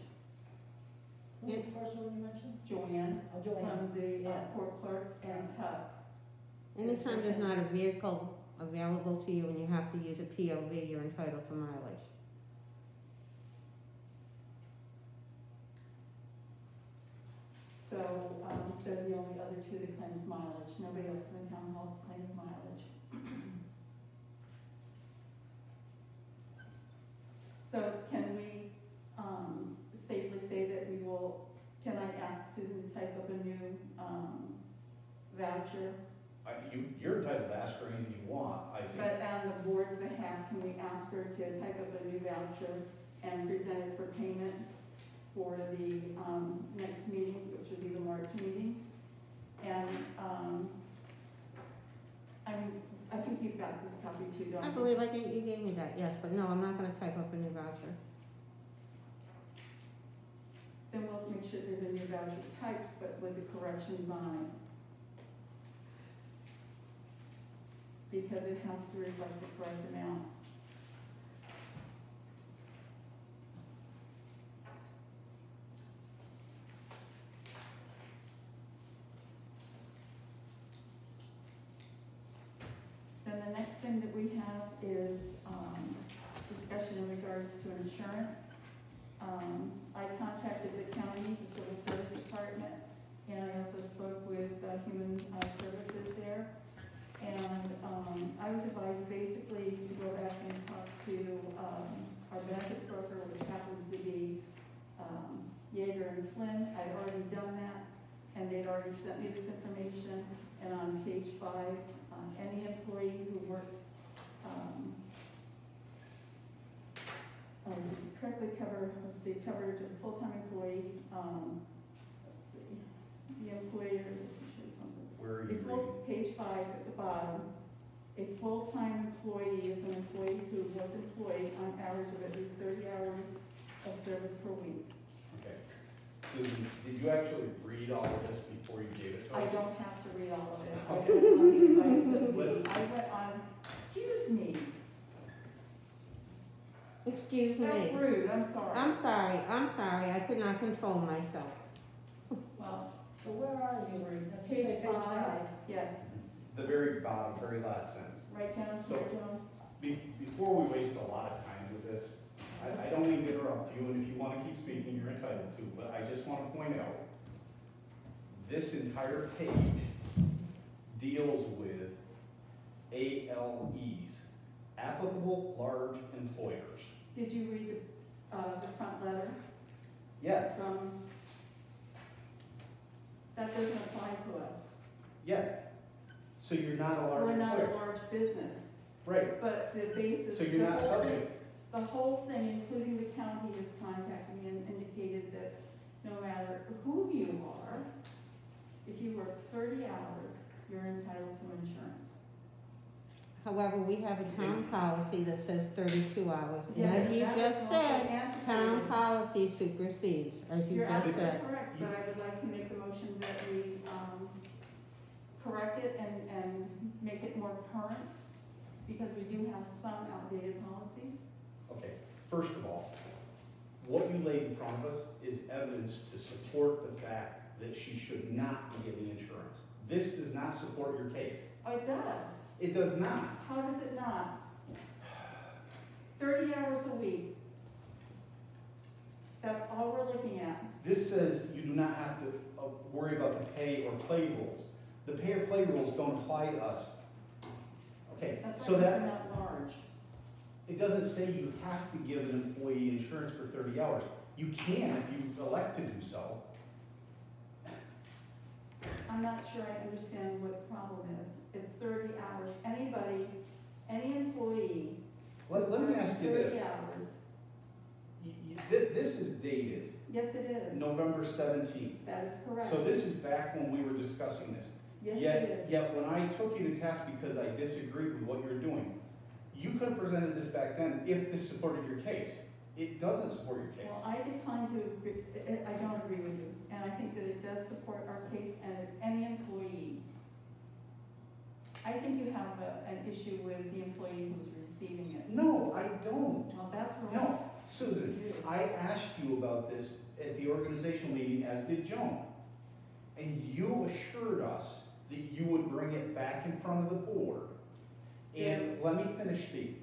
Speaker 3: Who was the first one you mentioned?
Speaker 1: Joanne,
Speaker 3: Oh, Joanne.
Speaker 1: from the
Speaker 3: Yeah.
Speaker 1: court clerk, and Tuck.
Speaker 4: Anytime there's not a vehicle available to you and you have to use a POV, you're entitled to mileage.
Speaker 1: So, they're the only other two that claims mileage. Nobody else in the town hall's claimed mileage. So can we, safely say that we will, can I ask Susan to type up a new, voucher?
Speaker 2: You're entitled to ask her anything you want, I think.
Speaker 1: But on the board's behalf, can we ask her to type up a new voucher and present it for payment for the, next meeting, which would be the March meeting? And, I think you've got this copy too, don't you?
Speaker 4: I believe you gave me that, yes, but no, I'm not gonna type up a new voucher.
Speaker 1: Then we'll make sure there's a new voucher typed, but with the corrections on it. Because it has to reflect the correct amount. Then the next thing that we have is, discussion in regards to insurance. I contacted the county, the civil service department, and I also spoke with, human, services there. And, I was advised basically to go back and talk to, our benefits broker, which happens to be, Yeager and Flynn. I'd already done that, and they'd already sent me this information. And on page 5, any employee who works, correctly cover, let's see, coverage of a full-time employee, let's see, the employer,
Speaker 2: Where are
Speaker 1: a
Speaker 2: you
Speaker 1: full,
Speaker 2: reading?
Speaker 1: page 5 at the bottom, a full-time employee is an employee who was employed on average of at least 30 hours of service per week.
Speaker 2: Okay. Susan, did you actually read all of this before you gave it to us?
Speaker 1: I don't have to read all of it. I
Speaker 2: Okay.
Speaker 1: went on the advice of
Speaker 2: Let's-
Speaker 1: I went on, excuse me,
Speaker 4: Excuse
Speaker 1: that's
Speaker 4: me.
Speaker 1: rude, I'm sorry.
Speaker 4: I'm sorry, I could not control myself.
Speaker 1: Well,
Speaker 3: So where are you, Marie? Did you say
Speaker 1: page 5, yes,
Speaker 2: The very bottom, very last sentence.
Speaker 1: right down
Speaker 2: So-
Speaker 1: here, Joan.
Speaker 2: Before we waste a lot of time with this, I don't mean to interrupt you, and if you want to keep speaking, you're entitled to, but I just want to point out, this entire page deals with ALEs, applicable large employers.
Speaker 1: Did you read the front letter?
Speaker 2: Yes,
Speaker 1: from, that doesn't apply to us.
Speaker 2: yeah. So you're not a large
Speaker 1: We're not a
Speaker 2: employer.
Speaker 1: large business,
Speaker 2: Right,
Speaker 1: but the basis.
Speaker 2: so you're not
Speaker 1: the whole thing-
Speaker 2: subject.
Speaker 1: The whole thing, including the county, has contacted me and indicated that no matter who you are, if you work 30 hours, you're entitled to insurance.
Speaker 4: However, we have a town policy that says 32 hours. And
Speaker 1: Yeah,
Speaker 4: as you
Speaker 1: that
Speaker 4: just
Speaker 1: was
Speaker 4: said,
Speaker 1: also antiquated.
Speaker 4: town policy supersedes, as you
Speaker 1: You're
Speaker 4: just
Speaker 1: absolutely
Speaker 4: said.
Speaker 1: correct, but I would like to make a motion that we correct it and make it more current, because we do have some outdated policies.
Speaker 2: Okay, first of all, what you laid in front of us is evidence to support the fact that she should not be getting insurance. This does not support your case.
Speaker 1: Oh, it does.
Speaker 2: It does not.
Speaker 1: How does it not? 30 hours a week. That's all we're looking at.
Speaker 2: This says you do not have to worry about the pay or play rules. The pay or play rules don't apply to us. Okay,
Speaker 1: That's
Speaker 2: so
Speaker 1: why
Speaker 2: that,
Speaker 1: we're not large.
Speaker 2: it doesn't say you have to give an employee insurance for 30 hours. You can if you elect to do so.
Speaker 1: I'm not sure I understand what the problem is. It's 30 hours. Anybody, any employee.
Speaker 2: Let me
Speaker 1: works
Speaker 2: ask you
Speaker 1: 30
Speaker 2: this.
Speaker 1: hours.
Speaker 2: This is dated
Speaker 1: Yes, it is.
Speaker 2: November 17th.
Speaker 1: That is correct.
Speaker 2: So this is back when we were discussing this.
Speaker 1: Yes,
Speaker 2: Yet,
Speaker 1: it is.
Speaker 2: yet when I took you to task because I disagreed with what you're doing, you could have presented this back then if this supported your case. It doesn't support your case.
Speaker 1: Well, I decline to agree, I don't agree with you, and I think that it does support our case, and it's any employee. I think you have an issue with the employee who's receiving it.
Speaker 2: No, I don't.
Speaker 1: Well, that's wrong.
Speaker 2: No, Susan, I asked you about this at the organizational meeting, as did Joan. And you assured us that you would bring it back in front of the board. And let me finish speaking.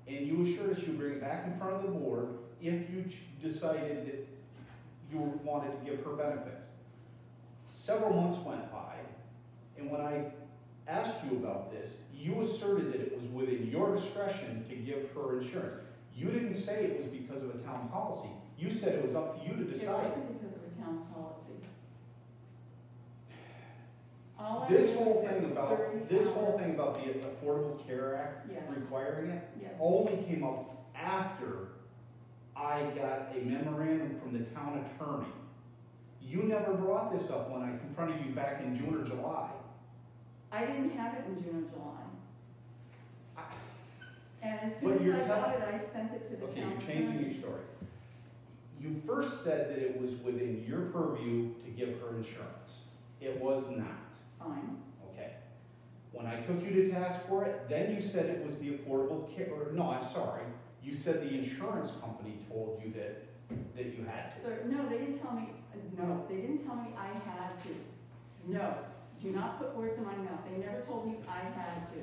Speaker 2: And you assured us you'd bring it back in front of the board if you decided that you wanted to give her benefits. Several months went by, and when I asked you about this, you asserted that it was within your discretion to give her insurance. You didn't say it was because of a town policy. You said it was up to you to
Speaker 1: It
Speaker 2: decide.
Speaker 1: wasn't because of a town policy. All I
Speaker 2: This
Speaker 1: know
Speaker 2: whole
Speaker 1: is that
Speaker 2: thing
Speaker 1: it's
Speaker 2: about,
Speaker 1: 30
Speaker 2: this whole
Speaker 1: hours.
Speaker 2: thing about the Affordable Care Act
Speaker 1: Yes.
Speaker 2: requiring it,
Speaker 1: Yes.
Speaker 2: only came up after I got a memorandum from the town attorney. You never brought this up when I confronted you back in June or July.
Speaker 1: I didn't have it in June or July. And as
Speaker 2: But
Speaker 1: soon
Speaker 2: you're
Speaker 1: as I got
Speaker 2: telling-
Speaker 1: it, I sent it to the
Speaker 2: Okay,
Speaker 1: town
Speaker 2: you're changing
Speaker 1: attorney.
Speaker 2: your story. You first said that it was within your purview to give her insurance. It was not,
Speaker 1: Fine.
Speaker 2: okay? When I took you to task for it, then you said it was the Affordable Care, or, no, I'm sorry. You said the insurance company told you that you had to.
Speaker 1: So, no, they didn't tell me, no, they didn't tell me I had to. No, do not put words in my mouth. They never told me I had to.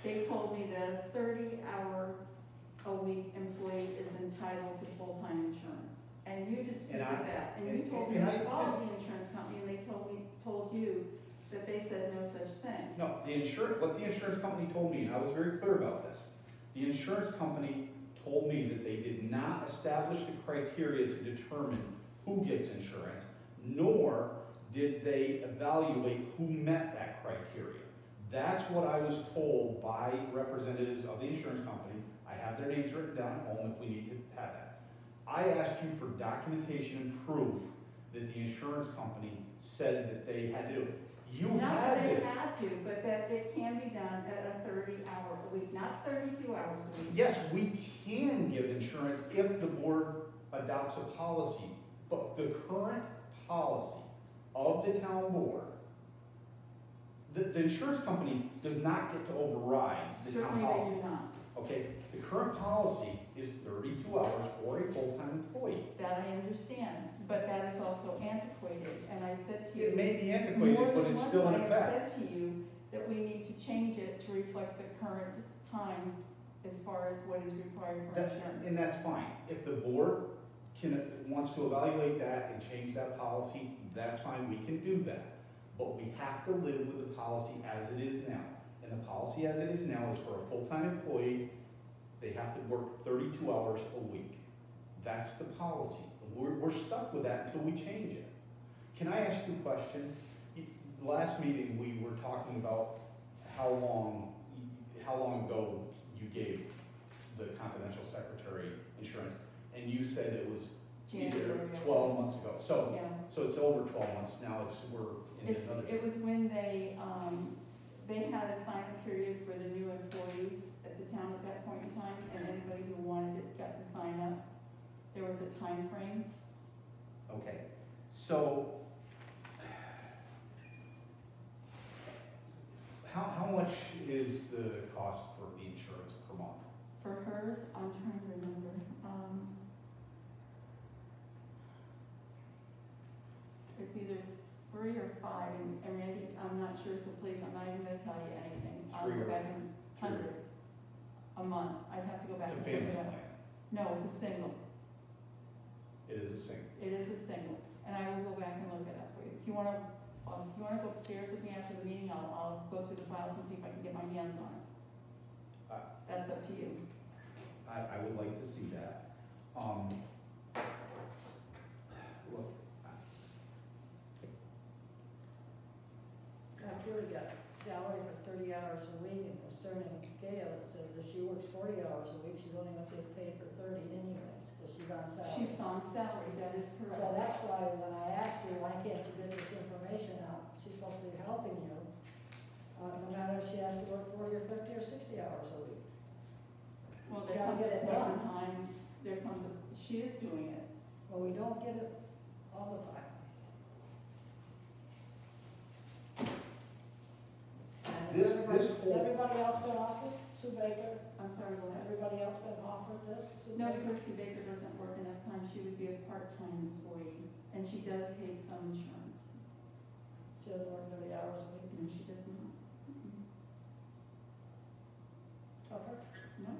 Speaker 1: They told me that a 30-hour-a-week employee is entitled to full-time insurance. And you disputed
Speaker 2: And I-
Speaker 1: that. And you
Speaker 2: and-
Speaker 1: told me
Speaker 2: and
Speaker 1: to
Speaker 2: I-
Speaker 1: call the insurance company, and they told you that they said no such thing.
Speaker 2: No, what the insurance company told me, and I was very clear about this, the insurance company told me that they did not establish the criteria to determine who gets insurance, nor did they evaluate who met that criteria. That's what I was told by representatives of the insurance company. I have their names written down at home if we need to have that. I asked you for documentation and proof that the insurance company said that they had to do it. You
Speaker 1: Not
Speaker 2: had
Speaker 1: that they
Speaker 2: this.
Speaker 1: had to, but that it can be done at a 30-hour-a-week, not 32 hours a week.
Speaker 2: Yes, we can give insurance if the board adopts a policy, but the current policy of the town board, the insurance company does not get to override the town
Speaker 1: Certainly they
Speaker 2: policy.
Speaker 1: do not.
Speaker 2: Okay, the current policy is 32 hours for a full-time employee.
Speaker 1: That I understand, but that is also antiquated, and I said to you.
Speaker 2: It may be
Speaker 1: more
Speaker 2: antiquated, but
Speaker 1: than
Speaker 2: it's
Speaker 1: once
Speaker 2: still in
Speaker 1: I have
Speaker 2: effect.
Speaker 1: said to you that we need to change it to reflect the current times as far as what is required for insurance.
Speaker 2: And that's fine. If the board wants to evaluate that and change that policy, that's fine, we can do that. But we have to live with the policy as it is now. And the policy as it is now is for a full-time employee, they have to work 32 hours a week. That's the policy. We're stuck with that until we change it. Can I ask you a question? Last meeting, we were talking about how long ago you gave the confidential secretary insurance, and you said it was either
Speaker 1: January.
Speaker 2: 12 months ago. So,
Speaker 1: Yeah.
Speaker 2: so it's over 12 months now, we're in another.
Speaker 1: It was when they had a sign-up period for the new employees at the town at that point in time, and anybody who wanted it got to sign up. There was a time frame.
Speaker 2: Okay, so how much is the cost for the insurance per month?
Speaker 1: For hers, I'm trying to remember, it's either 3 or 5, and Randy, I'm not sure, so please, I'm not even gonna tell you anything. I'll
Speaker 2: 3
Speaker 1: go
Speaker 2: or
Speaker 1: back and 100 a month, I'd have to go back
Speaker 2: It's a
Speaker 1: and look
Speaker 2: family
Speaker 1: it up.
Speaker 2: plan.
Speaker 1: No, it's a single,
Speaker 2: It is a single.
Speaker 1: it is a single, and I will go back and look it up for you. If you wanna go upstairs with me after the meeting, I'll go through the files and see if I can get my hands on it. That's up to you.
Speaker 2: I would like to see that. Look,
Speaker 3: I've really got salary for 30 hours a week, and concerning Gail, it says if she works 40 hours a week, she's only gonna get paid for 30 anyways, because she's on salary.
Speaker 1: She's on salary, that is correct.
Speaker 3: So that's why when I asked her, why can't you get this information out, she's supposed to be helping you, no matter if she has to work 40 or 50 or 60 hours a week.
Speaker 1: Well, there
Speaker 3: Gotta
Speaker 1: comes
Speaker 3: get
Speaker 1: a
Speaker 3: it
Speaker 1: point in
Speaker 3: done.
Speaker 1: time, she is doing it.
Speaker 3: But we don't get it all the time. And
Speaker 2: This
Speaker 3: has
Speaker 2: whole-
Speaker 3: everybody else been offered, Sue Baker,
Speaker 1: I'm sorry, go ahead.
Speaker 3: everybody else been offered this? Sue
Speaker 1: No,
Speaker 3: Baker?
Speaker 1: because Sue Baker doesn't work enough time, she would be a part-time employee, and she does take some insurance.
Speaker 3: She doesn't work 30 hours a week.
Speaker 1: No, she does not.
Speaker 3: Okay.
Speaker 1: No,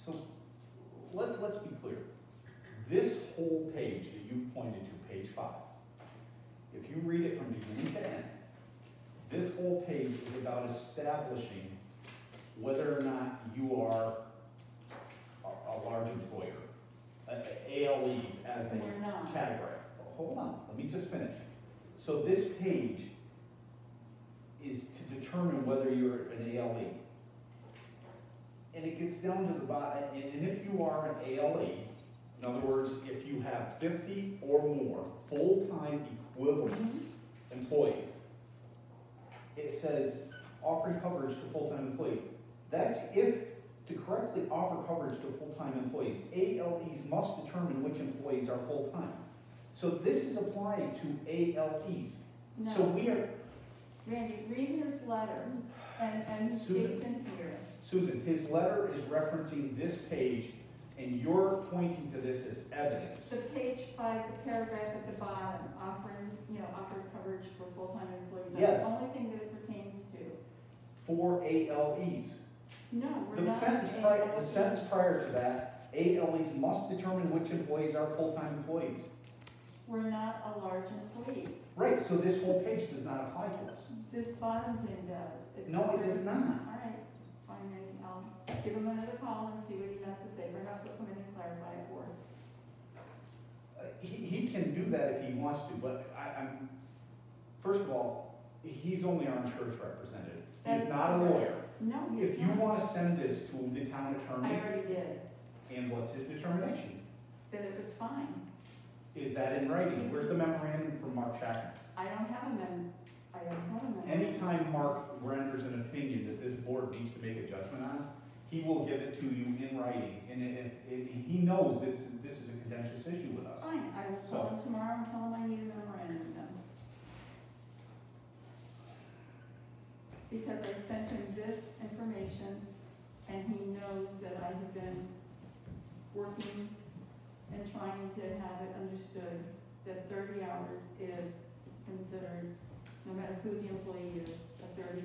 Speaker 2: so let's be clear. This whole page that you pointed to, page 5, if you read it from beginning to end, this whole page is about establishing whether or not you are a large employer, ALEs as
Speaker 1: and we're
Speaker 2: a
Speaker 1: not.
Speaker 2: category. Hold on, let me just finish. So this page is to determine whether you're an ALE. And it gets down to the bottom, and if you are an ALE, in other words, if you have 50 or more full-time equivalent employees, it says offering coverage to full-time employees. That's if, to correctly offer coverage to full-time employees, ALEs must determine which employees are full-time. So this is applying to ALEs. So
Speaker 1: No,
Speaker 2: we are,
Speaker 1: Randy, read his letter, and he
Speaker 2: Susan.
Speaker 1: states in here,
Speaker 2: Susan, his letter is referencing this page, and you're pointing to this as evidence.
Speaker 1: the page 5, the paragraph at the bottom, offering, offer coverage for full-time employees.
Speaker 2: Yes.
Speaker 1: That's the only thing that it pertains to.
Speaker 2: For ALEs.
Speaker 1: No, we're
Speaker 2: The
Speaker 1: not.
Speaker 2: sentence prior to that, ALEs must determine which employees are full-time employees.
Speaker 1: We're not a large employee.
Speaker 2: Right, so this whole page does not apply to us.
Speaker 1: This bottom thing does. It's
Speaker 2: No, it does not.
Speaker 1: All right, fine, Randy, I'll give him another call and see what he has to say. Perhaps he'll come in and clarify it for us.
Speaker 2: He can do that if he wants to, but I'm, first of all, he's only our insurance representative. He's
Speaker 1: That's
Speaker 2: not a
Speaker 1: correct.
Speaker 2: lawyer.
Speaker 1: No, he's
Speaker 2: If you
Speaker 1: not.
Speaker 2: want to send this to the town
Speaker 1: I
Speaker 2: attorney,
Speaker 1: already did,
Speaker 2: and what's his determination?
Speaker 1: that it was fine.
Speaker 2: Is that in writing? Where's the memorandum from Mark Shackman?
Speaker 1: I don't have a I don't have a memo.
Speaker 2: Anytime Mark renders an opinion that this board needs to make a judgment on, he will give it to you in writing, and he knows this is a contentious issue with us.
Speaker 1: Fine, I will call him tomorrow and tell him I need a memorandum done. Because I sent him this information, and he knows that I have been working and trying to have it understood that 30 hours is considered, no matter who the employee is, 30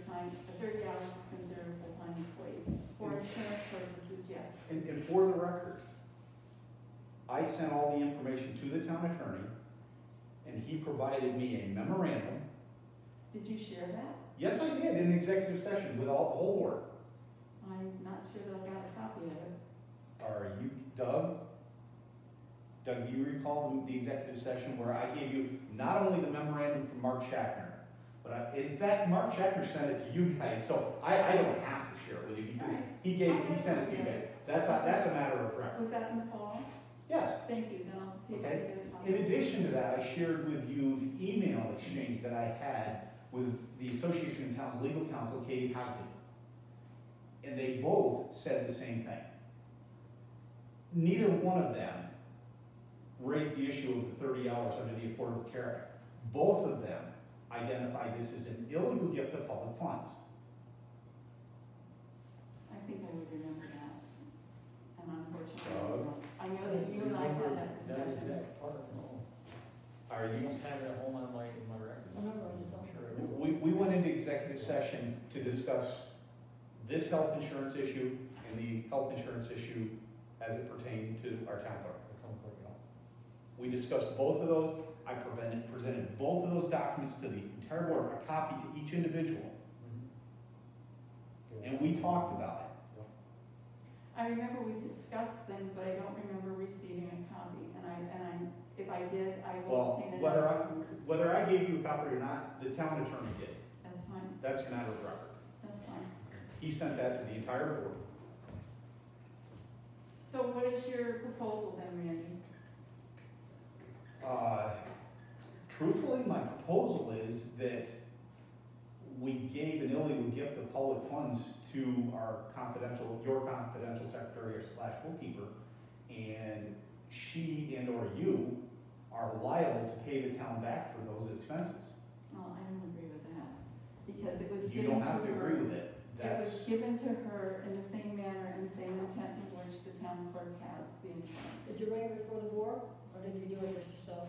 Speaker 1: hours is considered a full-time employee. For insurance purposes, yes.
Speaker 2: And for the record, I sent all the information to the town attorney, and he provided me a memorandum.
Speaker 1: Did you share that?
Speaker 2: Yes, I did, in executive session with the whole board.
Speaker 1: I'm not sure that I got a copy of it.
Speaker 2: Are you, Doug? Doug, do you recall the executive session where I gave you not only the memorandum from Mark Shackner, but in fact, Mark Shackner sent it to you guys, so I don't have to share it with you because he sent it to you guys. That's a matter of record.
Speaker 1: Was that in the fall?
Speaker 2: Yes.
Speaker 1: Thank you, then I'll just see if I
Speaker 2: Okay.
Speaker 1: can get a copy.
Speaker 2: In addition to that, I shared with you the email exchange that I had with the Association of Towns Legal Counsel, Katie Houghton. And they both said the same thing. Neither one of them raised the issue of the 30 hours under the Affordable Care Act. Both of them identified this as an illegal gift of public funds.
Speaker 1: I think I would remember that. And unfortunately,
Speaker 2: Doug?
Speaker 1: I know that you and I had that
Speaker 5: That
Speaker 1: discussion.
Speaker 5: exact part, no.
Speaker 2: Are
Speaker 5: I
Speaker 2: you?
Speaker 5: must have it at home on in my record.
Speaker 3: Remember, you
Speaker 5: I'm
Speaker 3: don't.
Speaker 5: sure I do.
Speaker 2: We went into executive session to discuss this health insurance issue and the health insurance issue as it pertained to our town clerk.
Speaker 5: I come quick, yeah.
Speaker 2: We discussed both of those. I presented both of those documents to the entire board, a copy to each individual,
Speaker 5: Okay.
Speaker 2: and we talked about it.
Speaker 1: I remember we discussed things, but I don't remember receiving a copy, if I did, I will
Speaker 2: Well,
Speaker 1: obtain it.
Speaker 2: whether I gave you a copy or not, the town attorney did.
Speaker 1: That's fine,
Speaker 2: That's a matter of record.
Speaker 1: that's fine.
Speaker 2: He sent that to the entire board.
Speaker 1: So what is your proposal then, Randy?
Speaker 2: Truthfully, my proposal is that we gave an illegal gift of public funds to your confidential secretary / bookkeeper, and she and/or you are liable to pay the town back for those expenses.
Speaker 1: Well, I don't agree with that, because it was
Speaker 2: You
Speaker 1: given
Speaker 2: don't have to
Speaker 1: to
Speaker 2: agree
Speaker 1: her.
Speaker 2: with it.
Speaker 1: It was
Speaker 2: That's,
Speaker 1: given to her in the same manner and the same intent in which the town clerk has the insurance.
Speaker 3: Did you bring it before the board, or did you do it just yourself?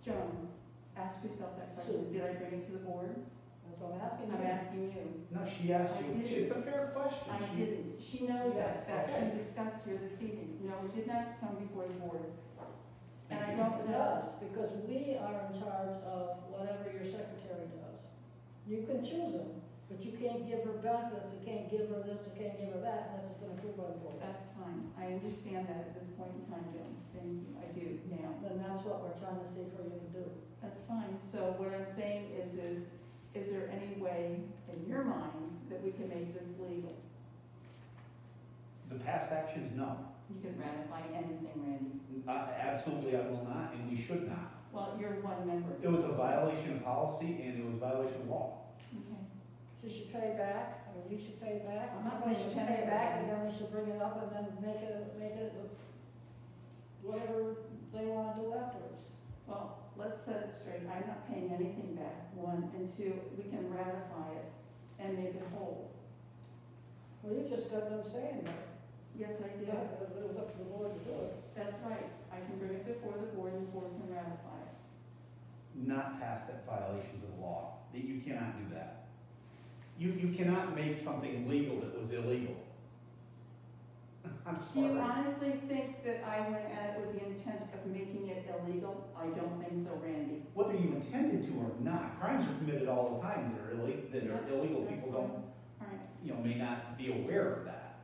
Speaker 1: Joan, ask yourself that question, did I bring it to the board?
Speaker 3: That's what I'm asking you.
Speaker 1: I'm asking you.
Speaker 2: no, she asked
Speaker 1: I
Speaker 2: you,
Speaker 1: didn't.
Speaker 2: it's a fair question.
Speaker 1: I
Speaker 2: She-
Speaker 1: didn't. She knows
Speaker 3: Yes,
Speaker 1: that
Speaker 3: okay.
Speaker 1: we discussed here this evening. No, it did not come before the board. And I
Speaker 3: It
Speaker 1: don't know.
Speaker 3: does, because we are in charge of whatever your secretary does. You can choose them, but you can't give her benefits, you can't give her this, you can't give her that, unless it's been approved by the board.
Speaker 1: That's fine. I understand that at this point in time, Joan. Thank you. I do now.
Speaker 3: And that's what we're trying to see for you to do.
Speaker 1: That's fine. So what I'm saying is there any way in your mind that we can make this legal?
Speaker 2: The past actions, no.
Speaker 1: You can ratify anything, Randy.
Speaker 2: Absolutely, I will not, and we should not.
Speaker 1: Well, you're one member.
Speaker 2: It was a violation of policy, and it was a violation of law.
Speaker 1: Okay.
Speaker 3: She should pay back, I mean, you should pay back,
Speaker 1: I'm not
Speaker 3: somebody
Speaker 1: paying
Speaker 3: should
Speaker 1: a
Speaker 3: pay
Speaker 1: penny.
Speaker 3: back, and then we should bring it up and then make it whatever they wanna do afterwards.
Speaker 1: Well, let's set it straight. I'm not paying anything back, one, and two, we can ratify it and make it whole.
Speaker 3: Well, you just got done saying that.
Speaker 1: Yes, I do.
Speaker 3: Yeah, it was up to the board to do it.
Speaker 1: That's right. I can bring it before the board and the board can ratify it.
Speaker 2: Not past that violations of the law, that you cannot do that. You cannot make something legal that was illegal. I'm
Speaker 1: Do you
Speaker 2: sorry.
Speaker 1: honestly think that I went at it with the intent of making it illegal? I don't think so, Randy.
Speaker 2: Whether you intended to or not, crimes are committed all the time that are illegal.
Speaker 1: Yeah,
Speaker 2: People
Speaker 1: that's
Speaker 2: don't,
Speaker 1: All right,
Speaker 2: may not be aware of that.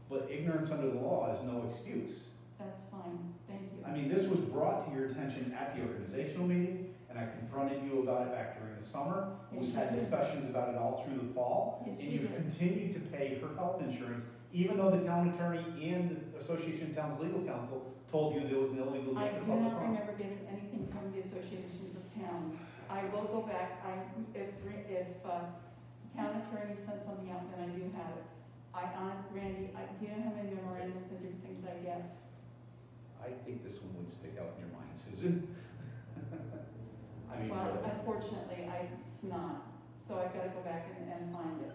Speaker 2: But ignorance under the law is no excuse.
Speaker 1: that's fine. Thank you.
Speaker 2: I mean, this was brought to your attention at the organizational meeting, and I confronted you about it back during the summer.
Speaker 1: Yes,
Speaker 2: We've
Speaker 1: you
Speaker 2: had
Speaker 1: did.
Speaker 2: discussions about it all through the fall,
Speaker 1: Yes,
Speaker 2: and
Speaker 1: we
Speaker 2: you've
Speaker 1: did.
Speaker 2: continued to pay her health insurance, even though the town attorney and the Association of Towns Legal Counsel told you there was an illegal
Speaker 1: I
Speaker 2: gift of
Speaker 1: do
Speaker 2: public
Speaker 1: not
Speaker 2: funds.
Speaker 1: remember getting anything from the associations of towns. I will go back, if town attorney sent something out, then I do have it. Randy, do you know how many memorandums and different things I get?
Speaker 2: I think this one would stick out in your mind, Susan. I mean,
Speaker 1: Well,
Speaker 2: really.
Speaker 1: unfortunately, it's not, so I've got to go back and find it.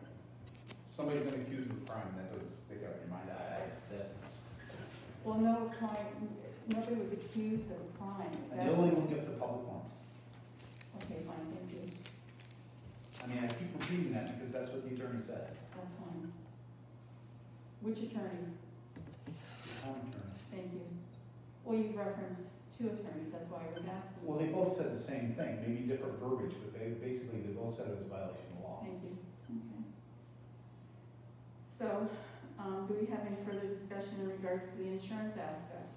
Speaker 2: Somebody's been accused of a crime, that doesn't stick out in your mind. That's
Speaker 1: Well, no crime, nobody was accused of a crime.
Speaker 2: an illegal gift of public funds.
Speaker 1: Okay, fine, thank you,
Speaker 2: I mean, I keep repeating that because that's what the attorney said.
Speaker 1: that's fine. Which attorney?
Speaker 2: The town attorney.
Speaker 1: Thank you. Well, you've referenced two attorneys, that's why I was asking.
Speaker 2: Well, they both said the same thing, maybe different verbiage, but basically they both said it was a violation of law.
Speaker 1: Thank you, okay. So, do we have any further discussion in regards to the insurance aspect?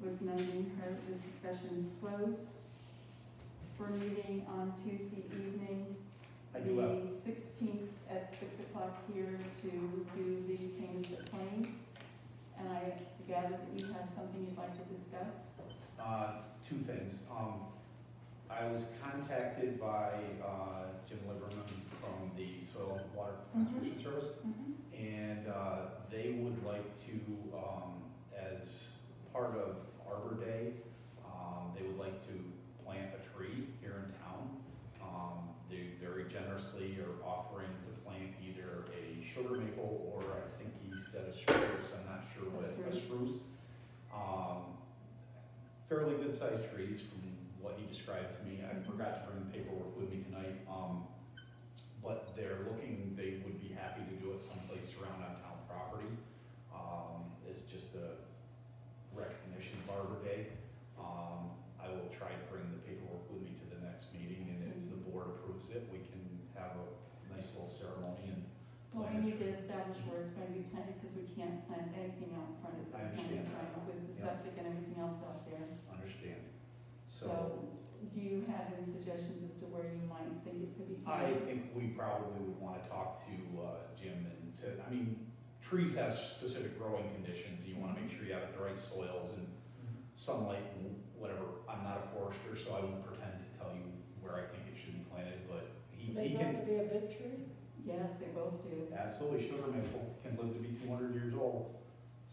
Speaker 1: With none being heard, this discussion is closed. We're meeting on Tuesday evening,
Speaker 2: I do have,
Speaker 1: the 16th at 6 o'clock here to do the payments of claims. And I gather that you have something you'd like to discuss.
Speaker 2: two things. I was contacted by, Jim Lieberman from the Soil and Water Conservation Service, and, they would like to, as part of Arbor Day, they would like to plant a tree here in town. They very generously are offering to plant either a sugar maple or I think he said a spruce, I'm not sure what, a spruce. Fairly good sized trees from what he described to me. I forgot to bring the paperwork with me tonight. But they're looking, they would be happy to do it someplace around on town property. It's just a recognition of Arbor Day. I will try to bring the paperwork with me to the next meeting, and if the board approves it, we can have a nice little ceremony and
Speaker 1: Well,
Speaker 2: plant
Speaker 1: we
Speaker 2: a
Speaker 1: need to
Speaker 2: tree.
Speaker 1: establish where it's going to be planted, because we can't plant anything out in front of
Speaker 2: I
Speaker 1: this planting
Speaker 2: understand.
Speaker 1: time with the
Speaker 2: Yeah.
Speaker 1: septic and everything else out there.
Speaker 2: Understand.
Speaker 1: So,
Speaker 2: So,
Speaker 1: do you have any suggestions as to where you might think it could be
Speaker 2: I
Speaker 1: planted?
Speaker 2: think we probably would want to talk to Jim and say, I mean, trees have specific growing conditions. You want to make sure you have the right soils and sunlight and whatever. I'm not a forester, so I won't pretend to tell you where I think it should be planted, but
Speaker 3: They
Speaker 2: he
Speaker 3: have
Speaker 2: can,
Speaker 3: to be a big tree?
Speaker 1: Yes, they both do.
Speaker 2: absolutely, sugar maple can live to be 200 years old.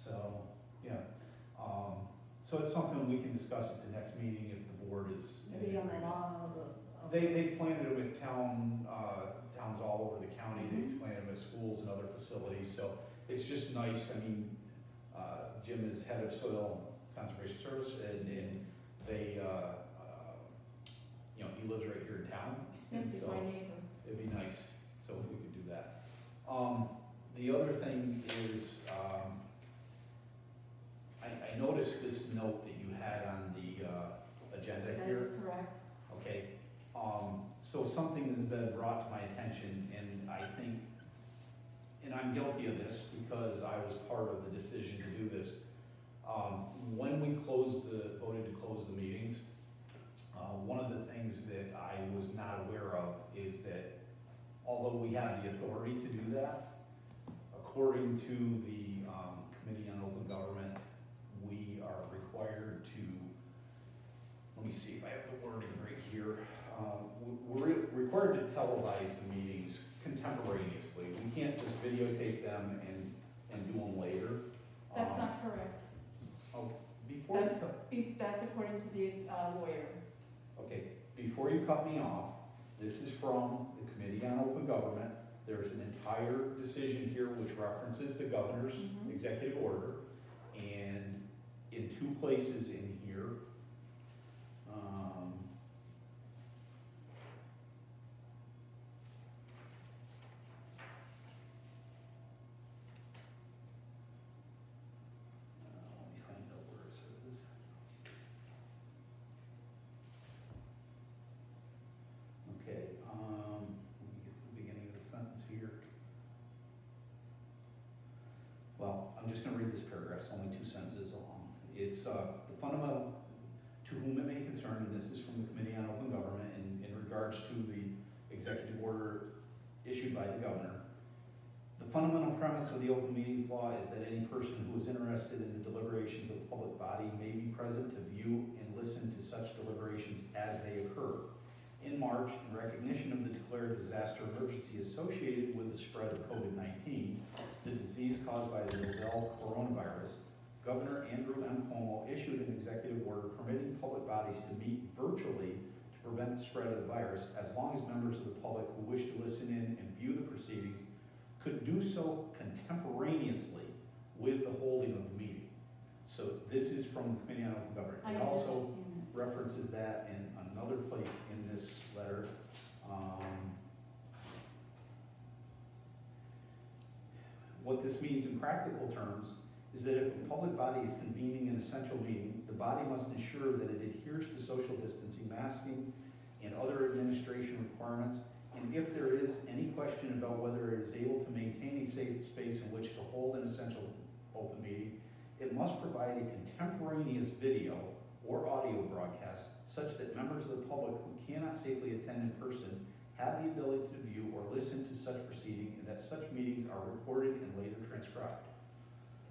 Speaker 2: So, yeah. So it's something we can discuss at the next meeting if the board is.
Speaker 3: Maybe on the lawn of the.
Speaker 2: They planted them at towns all over the county. They've planted them at schools and other facilities, so it's just nice. I mean, Jim is head of Soil Conservation Service, and they, you know, he lives right here in town.
Speaker 1: Yes,
Speaker 2: and
Speaker 1: it's
Speaker 2: so
Speaker 1: my neighbor.
Speaker 2: it'd be nice, so if we could do that. The other thing is, I noticed this note that you had on the agenda
Speaker 1: That
Speaker 2: here.
Speaker 1: is correct.
Speaker 2: Okay, so something has been brought to my attention, and I think, and I'm guilty of this because I was part of the decision to do this. When we voted to close the meetings, one of the things that I was not aware of is that although we have the authority to do that, according to the Committee on Open Government, we are required to, let me see if I have the wording right here. We're required to televise the meetings contemporaneously. We can't just videotape them and do them later.
Speaker 1: That's not correct.
Speaker 2: Oh, before you
Speaker 1: That's according to the lawyer.
Speaker 2: okay, before you cut me off, this is from the Committee on Open Government. There's an entire decision here which references the governor's
Speaker 1: Mhm.
Speaker 2: executive order, and in two places in here, let me find out where it says this. Okay, let me get to the beginning of the sentence here. Well, I'm just gonna read this paragraph, it's only 2 sentences long. It's, the fundamental, to whom it may concern, and this is from the Committee on Open Government in regards to the executive order issued by the governor. The fundamental premise of the Open Meetings Law is that any person who is interested in the deliberations of a public body may be present to view and listen to such deliberations as they occur. In March, in recognition of the declared disaster emergency associated with the spread of COVID-19, the disease caused by the novel coronavirus, Governor Andrew M. Cuomo issued an executive order permitting public bodies to meet virtually to prevent the spread of the virus, as long as members of the public who wish to listen in and view the proceedings could do so contemporaneously with the holding of the meeting. So this is from the Committee on Open Government.
Speaker 1: I
Speaker 2: It also
Speaker 1: understand.
Speaker 2: references that in another place in this letter. What this means in practical terms is that if a public body is convening an essential meeting, the body must ensure that it adheres to social distancing, masking, and other administration requirements. And if there is any question about whether it is able to maintain a safe space in which to hold an essential open meeting, It must provide a contemporaneous video or audio broadcast such that members of the public who cannot safely attend in person have the ability to view or listen to such proceeding, and that such meetings are recorded and later transcribed.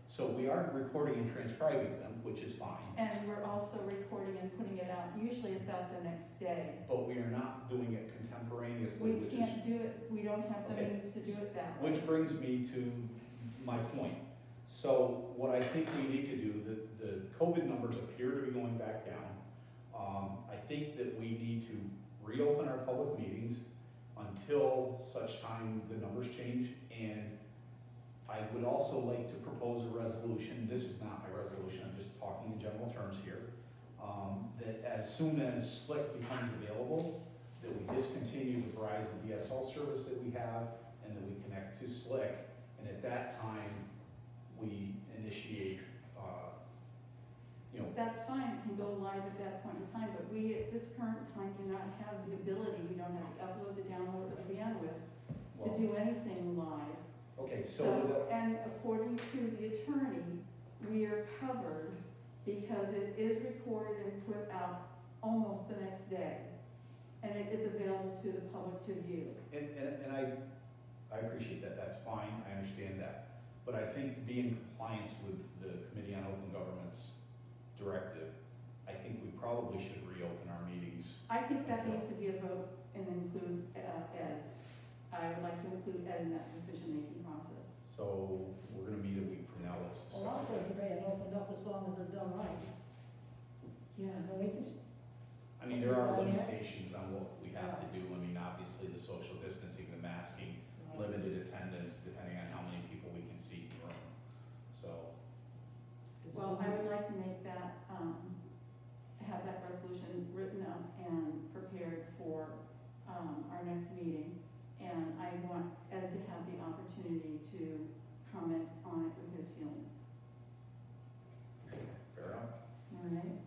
Speaker 2: So we are recording and transcribing them, which is fine,
Speaker 1: And we're also recording and putting it out. Usually it's out the next day.
Speaker 2: but we are not doing it contemporaneously,
Speaker 1: We
Speaker 2: which is,
Speaker 1: can't do it, we don't have the
Speaker 2: Okay.
Speaker 1: means to do it that way.
Speaker 2: which brings me to my point. So what I think we need to do, the COVID numbers appear to be going back down. I think that we need to reopen our public meetings until such time the numbers change. And I would also like to propose a resolution, this is not my resolution, I'm just talking in general terms here, that as soon as Slick becomes available, that we discontinue the Verizon DSL service that we have, and that we connect to Slick, and at that time, we initiate,
Speaker 1: That's fine, it can go live at that point in time, but we, at this current time, do not have the ability, we don't have the upload, the download, or the bandwidth to
Speaker 2: well,
Speaker 1: do anything live.
Speaker 2: okay,
Speaker 1: So, and according to the attorney, we are covered because it is recorded and put out almost the next day. And it is available to the public to view.
Speaker 2: and I appreciate that, that's fine, I understand that. But I think to be in compliance with the Committee on Open Government's directive, I think we probably should reopen our meetings.
Speaker 1: I think that needs to be a vote and include Ed. I would like to include Ed in that decision-making process.
Speaker 2: So we're gonna meet a week from now, let's
Speaker 3: A lot of
Speaker 2: discuss
Speaker 3: things are being opened up as long as they're done right.
Speaker 1: Yeah.
Speaker 3: And we can,
Speaker 2: I mean, there are limitations on what we have to do. I mean, obviously, the social distancing, the masking, limited attendance, depending on how many people we can seat in the room. So,
Speaker 1: Well, I would like to make that, have that resolution written up and prepared for, our next meeting. And I want Ed to have the opportunity to comment on it with his feelings,
Speaker 2: fair enough.
Speaker 1: all right?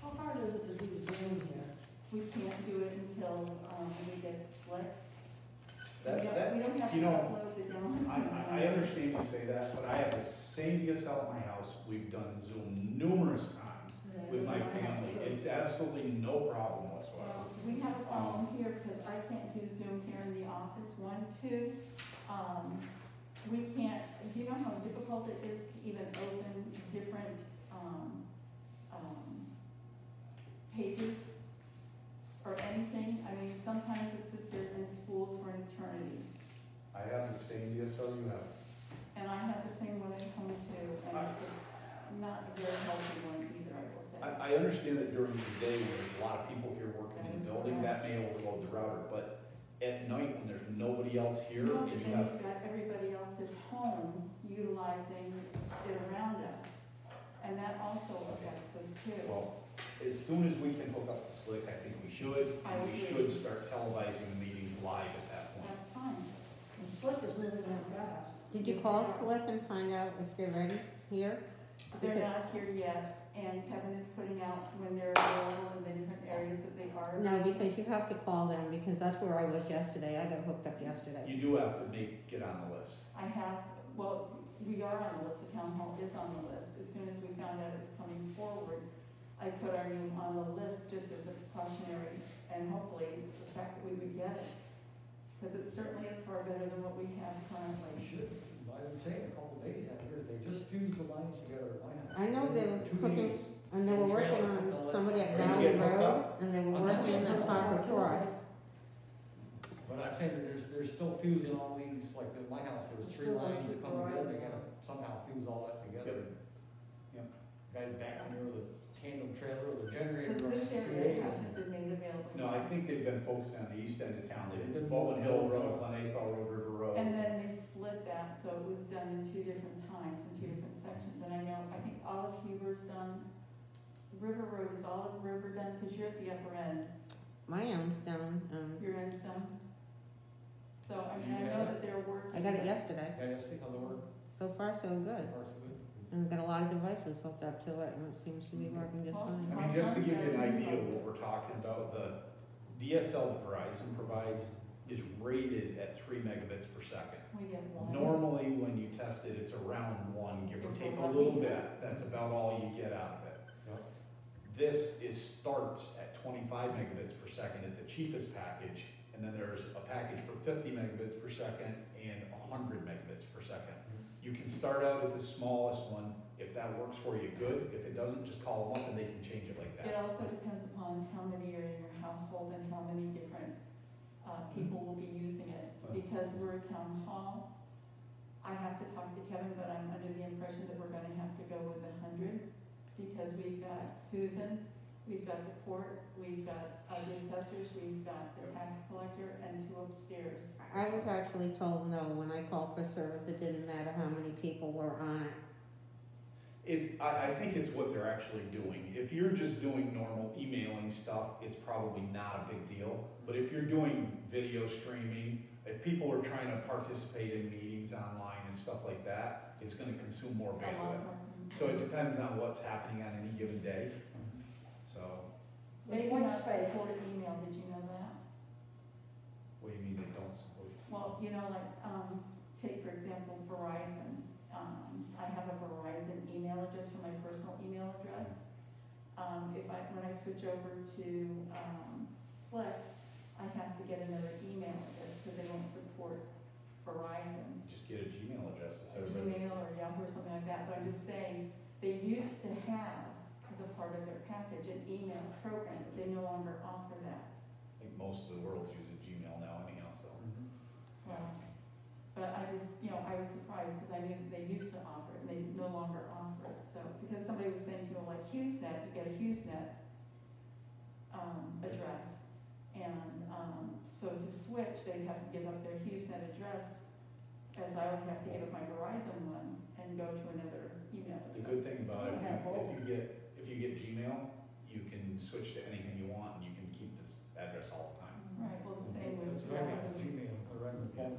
Speaker 3: How hard is it to do Zoom here?
Speaker 1: We can't do it until, we get Slick.
Speaker 2: That,
Speaker 1: We don't have to
Speaker 2: you know,
Speaker 1: upload the download.
Speaker 2: I understand you say that, but I have the same DSL at my house. We've done Zoom numerous times with my family. It's absolutely no problem whatsoever.
Speaker 1: Well, we have a problem here because I can't do Zoom here in the office. One, two, we can't, do you know how difficult it is to even open different, pages or anything? I mean, sometimes it sits there in schools for an eternity.
Speaker 2: I have the same DSL you have.
Speaker 1: And I have the same one at home too, and it's not a very healthy one either, I will say.
Speaker 2: I understand that during the day when there's a lot of people here working in the building, that may overload the router, but at night when there's nobody else here
Speaker 1: No,
Speaker 2: and
Speaker 1: but
Speaker 2: you
Speaker 1: then
Speaker 2: have,
Speaker 1: you've got everybody else at home utilizing it around us, and that also affects us too.
Speaker 2: well, as soon as we can hook up the Slick, I think we should.
Speaker 1: I
Speaker 2: And we
Speaker 1: agree.
Speaker 2: should start televising the meetings live at that point.
Speaker 1: That's fine.
Speaker 3: And Slick is moving that fast.
Speaker 4: Did you call Slick and find out if they're ready here?
Speaker 1: They're not here yet, and Kevin is putting out when they're available in the different areas that they are.
Speaker 4: No, because you have to call them, because that's where I was yesterday. I got hooked up yesterday.
Speaker 2: You do have to get on the list.
Speaker 1: I have, well, we are on the list, the town hall is on the list. As soon as we found out it was coming forward, I put our name on the list just as a precautionary, and hopefully it's the fact that we would get it. Because it certainly is far better than what we have
Speaker 5: We
Speaker 1: currently.
Speaker 5: should, I would say, a couple days after, they just fused the lines together at my house.
Speaker 4: I know they were
Speaker 5: For 2
Speaker 4: hooking,
Speaker 5: days.
Speaker 4: and they were working on somebody at
Speaker 2: Are you
Speaker 4: Valley
Speaker 2: getting hooked
Speaker 4: Road,
Speaker 2: up?
Speaker 4: and they were
Speaker 5: I'm not
Speaker 4: working
Speaker 5: getting
Speaker 4: on
Speaker 5: hooked
Speaker 4: Parker
Speaker 3: up.
Speaker 4: Cross.
Speaker 5: But I'm saying that they're still fusing all these, like at my house, there was 3 lines that come together, they gotta somehow fuse all that together.
Speaker 2: Yep.
Speaker 5: Guys back near the tandem trailer or the generator.
Speaker 1: Because this
Speaker 5: for 2
Speaker 1: area
Speaker 5: days.
Speaker 1: hasn't been made available.
Speaker 2: No, I think they've been focusing on the east end of town. They've been
Speaker 5: They've been-
Speaker 2: Baldwin Hill Road, Glen April Road, River Road.
Speaker 1: And then they split that, so it was done in 2 different times, in 2 different sections. And I know, I think Olive Huber's done, River Road, is Olive River done? Because you're at the upper end,
Speaker 4: My end's down,
Speaker 1: your end's done. So, I mean, I
Speaker 5: You
Speaker 1: know
Speaker 5: have
Speaker 1: that they're working.
Speaker 4: I got it yesterday.
Speaker 5: Yeah, yes, because of work,
Speaker 4: So far, so good.
Speaker 5: parts of it.
Speaker 4: And we've got a lot of devices hooked up to it, and it seems to be working just
Speaker 1: Well,
Speaker 4: fine.
Speaker 2: I mean, just to give you an idea of what we're talking about, the DSL that Verizon provides is rated at 3 megabits per second.
Speaker 1: We get one.
Speaker 2: Normally, when you test it, it's around 1, give or
Speaker 1: If
Speaker 2: take
Speaker 1: we're
Speaker 2: a little
Speaker 1: lucky.
Speaker 2: bit, that's about all you get out of it.
Speaker 5: Yep.
Speaker 2: Starts at 25 megabits per second at the cheapest package, and then there's a package for 50 megabits per second and 100 megabits per second. You can start out at the smallest one. If that works for you, good. If it doesn't, just call them up and they can change it like
Speaker 1: It
Speaker 2: that.
Speaker 1: also depends upon how many are in your household and how many different people will be using it. Because we're a town hall, I have to talk to Kevin, but I'm under the impression that we're gonna have to go with 100, because we've got Susan, we've got the court, we've got the assessors, we've got the tax collector, and 2 upstairs.
Speaker 4: I was actually told no, when I called for service, it didn't matter how many people were on it.
Speaker 2: I think it's what they're actually doing. If you're just doing normal emailing stuff, it's probably not a big deal. But if you're doing video streaming, if people are trying to participate in meetings online and stuff like that, it's gonna consume more
Speaker 1: A lot
Speaker 2: bandwidth.
Speaker 1: more.
Speaker 2: So it depends on what's happening on any given day, so,
Speaker 1: They do
Speaker 3: With white
Speaker 1: not
Speaker 3: space.
Speaker 1: support email, did you know that?
Speaker 2: what do you mean they don't support?
Speaker 1: Well, you know, like, take for example Verizon. I have a Verizon email address for my personal email address. When I switch over to, Slack, I have to get another email address because they won't support Verizon.
Speaker 2: Just get a Gmail address, that's everybody's.
Speaker 1: Gmail or Yahoo or something like that, but I'm just saying, they used to have, as a part of their package, an email program, but they no longer offer that.
Speaker 2: I think most of the world's using Gmail now anyhow, so.
Speaker 1: Well, but I just, I was surprised because I knew that they used to offer it and they no longer offer it. So, because somebody was saying, like HughesNet, you get a HughesNet, address. And, so to switch, they'd have to give up their HughesNet address, as I would have to give up my Verizon one and go to another email
Speaker 2: The
Speaker 1: address.
Speaker 2: good thing about it,
Speaker 3: Yeah, both.
Speaker 2: if you get Gmail, you can switch to anything you want and you can keep this address all the time.
Speaker 1: Right, well, the same with
Speaker 5: That's right,
Speaker 1: Yahoo.
Speaker 5: Gmail, or on the phone.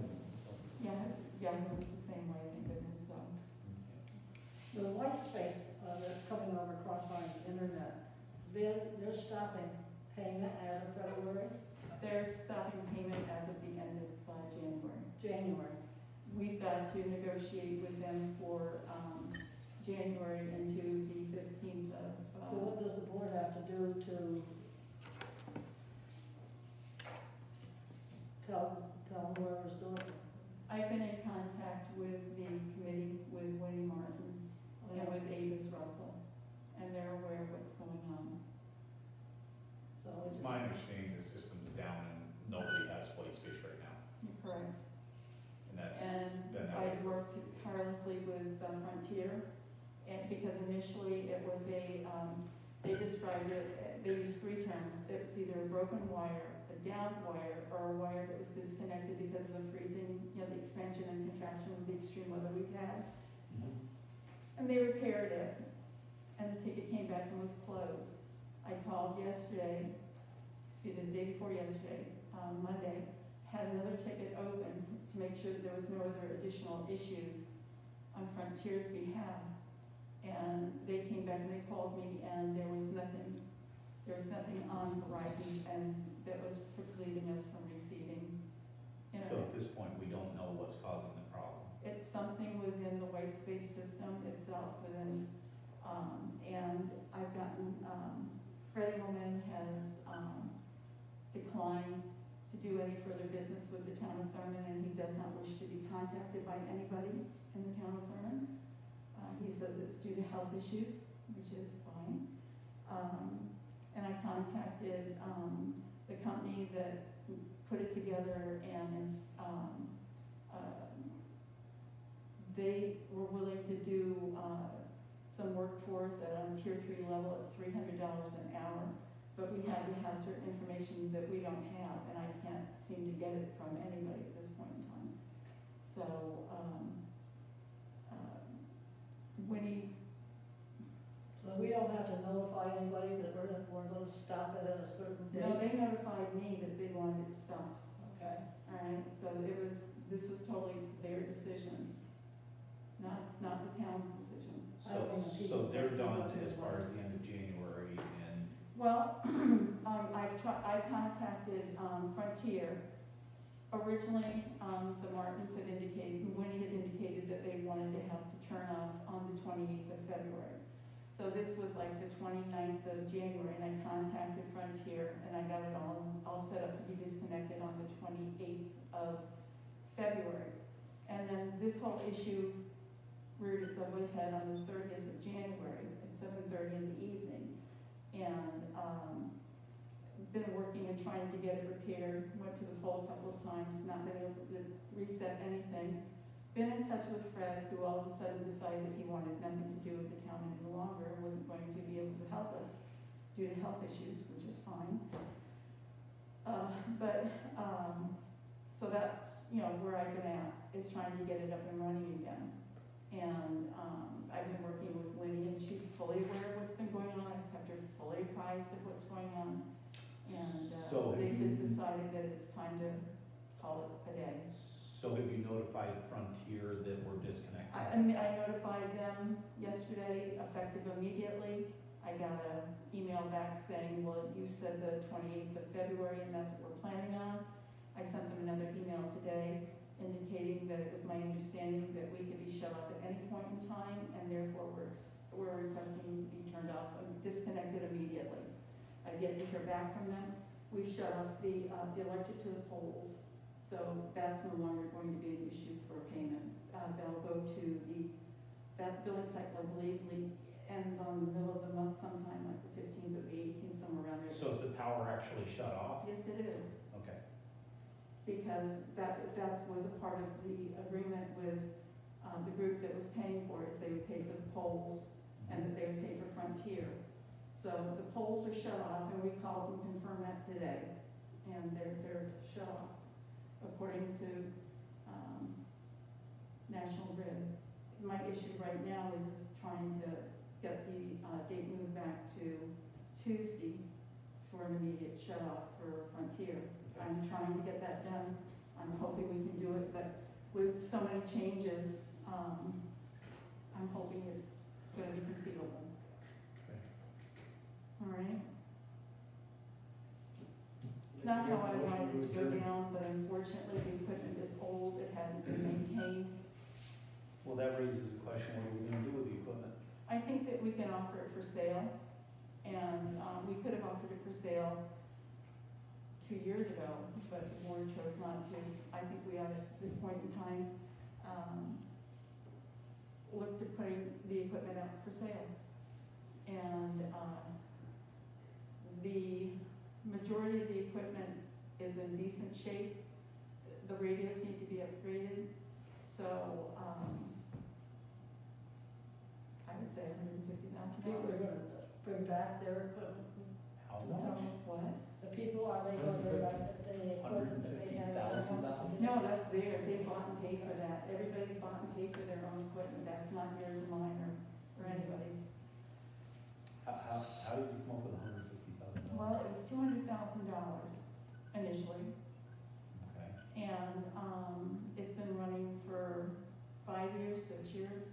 Speaker 1: Yeah, Yahoo is the same way, thank goodness, so.
Speaker 3: The white space that's coming over across my internet, they're stopping payment as of February,
Speaker 1: They're stopping payment as of the end of January.
Speaker 3: January.
Speaker 1: We've got to negotiate with them for January into the 15th of,
Speaker 3: So what does the board have to do to tell whoever's doing it?
Speaker 1: I've been in contact with the committee, with Winnie Martin, and with Avis Russell, and they're aware of what's going on.
Speaker 3: So
Speaker 2: It's my understanding the system's down and nobody has white space right now,
Speaker 1: You're correct.
Speaker 2: and that's,
Speaker 1: And
Speaker 2: been that
Speaker 1: I've
Speaker 2: way.
Speaker 1: worked tirelessly with Frontier, and because initially it was they described it, they used 3 terms. It was either a broken wire, a downed wire, or a wire that was disconnected because of the freezing, the expansion and contraction of the extreme weather we've had. And they repaired it, and the ticket came back and was closed. I called yesterday, the day before yesterday, Monday, had another ticket open to make sure that there was no other additional issues on Frontier's behalf. And they came back and they called me, and there was nothing on Verizon, and that was precluding us from receiving
Speaker 2: So
Speaker 1: internet.
Speaker 2: at this point, we don't know what's causing the problem.
Speaker 1: It's something within the white space system itself, and I've gotten, Freddie Woman has declined to do any further business with the town of Thurman, and he does not wish to be contacted by anybody in the town of Thurman. He says it's due to health issues, which is fine. And I contacted the company that put it together, and they were willing to do some work for us at tier 3 level at $300 an hour, but we had to have certain information that we don't have, and I can't seem to get it from anybody at this point in time. So, Winnie,
Speaker 3: So we don't have to notify anybody that we're going to stop it at a certain date?
Speaker 1: no, they notified me that they wanted it stopped,
Speaker 3: Okay.
Speaker 1: all right? So this was totally their decision, not the town's decision.
Speaker 3: I don't know,
Speaker 2: So
Speaker 3: people-
Speaker 2: they're done as far as the end of January, and
Speaker 1: Well, I contacted Frontier, Originally, the Martins had indicated, Winnie had indicated that they wanted to have the turn off on the 28th of February. So this was like the 29th of January, and I contacted Frontier, and I got it all set up to be disconnected on the 28th of February. And then this whole issue reared its ugly head on the 30th of January at 7:30 in the evening. And been working and trying to get it repaired, went to the pole a couple of times, not been able to reset anything. Been in touch with Fred, who all of a sudden decided that he wanted nothing to do with the town any longer, and wasn't going to be able to help us due to health issues, which is fine. So that's, where I've been at, is trying to get it up and running again. And I've been working with Winnie, and she's fully aware of what's been going on. I've kept her fully apprised of what's going on. And
Speaker 2: So have
Speaker 1: they
Speaker 2: you-
Speaker 1: just decided that it's time to call it a day.
Speaker 2: So have you notified Frontier that we're disconnected?
Speaker 1: I notified them yesterday, effective immediately. I got an email back saying, well, you said the 28th of February, and that's what we're planning on. I sent them another email today indicating that it was my understanding that we could be shut off at any point in time, and therefore we're requesting to be turned off and disconnected immediately. I've yet to hear back from them. We've shut off the electric to the poles, so that's no longer going to be an issue for payment. They'll go to that billing cycle, I believe, ends on the middle of the month sometime, like the 15th or the 18th, somewhere around there.
Speaker 2: So is the power actually shut off?
Speaker 1: Yes, it is,
Speaker 2: Okay.
Speaker 1: because that was a part of the agreement with the group that was paying for it, is they would pay for the poles and that they would pay for Frontier. So the poles are shut off, and we called and confirmed that today, and they're shut off according to National Grid. My issue right now is trying to get the date moved back to Tuesday for an immediate shut off for Frontier. I'm trying to get that done. I'm hoping we can do it, but with so many changes, I'm hoping it's going to be conceivable.
Speaker 2: Okay.
Speaker 1: All right? It's not how I wanted it to go down, but unfortunately, the equipment is old, it hasn't been maintained.
Speaker 2: Well, that raises the question, what are we gonna do with the equipment?
Speaker 1: I think that we can offer it for sale, and we could have offered it for sale 2 years ago, but the board chose not to. I think we have, at this point in time, looked at putting the equipment out for sale. And the majority of the equipment is in decent shape. The radios need to be upgraded, so I would say
Speaker 3: People are
Speaker 1: $150,000.
Speaker 3: gonna bring back their equipment.
Speaker 2: How
Speaker 3: to
Speaker 2: much?
Speaker 3: town.
Speaker 1: What?
Speaker 3: The people, are they gonna bring back the equipment that they have? at their house?
Speaker 2: $150,000?
Speaker 1: No, that's theirs, they bought and paid for that, everybody's bought and paid for their own equipment, that's not yours or mine or anybody's.
Speaker 2: How did you come up with $150,000?
Speaker 1: Well, it was $200,000 initially,
Speaker 2: Okay.
Speaker 1: and, it's been running for 5 years, 6 years,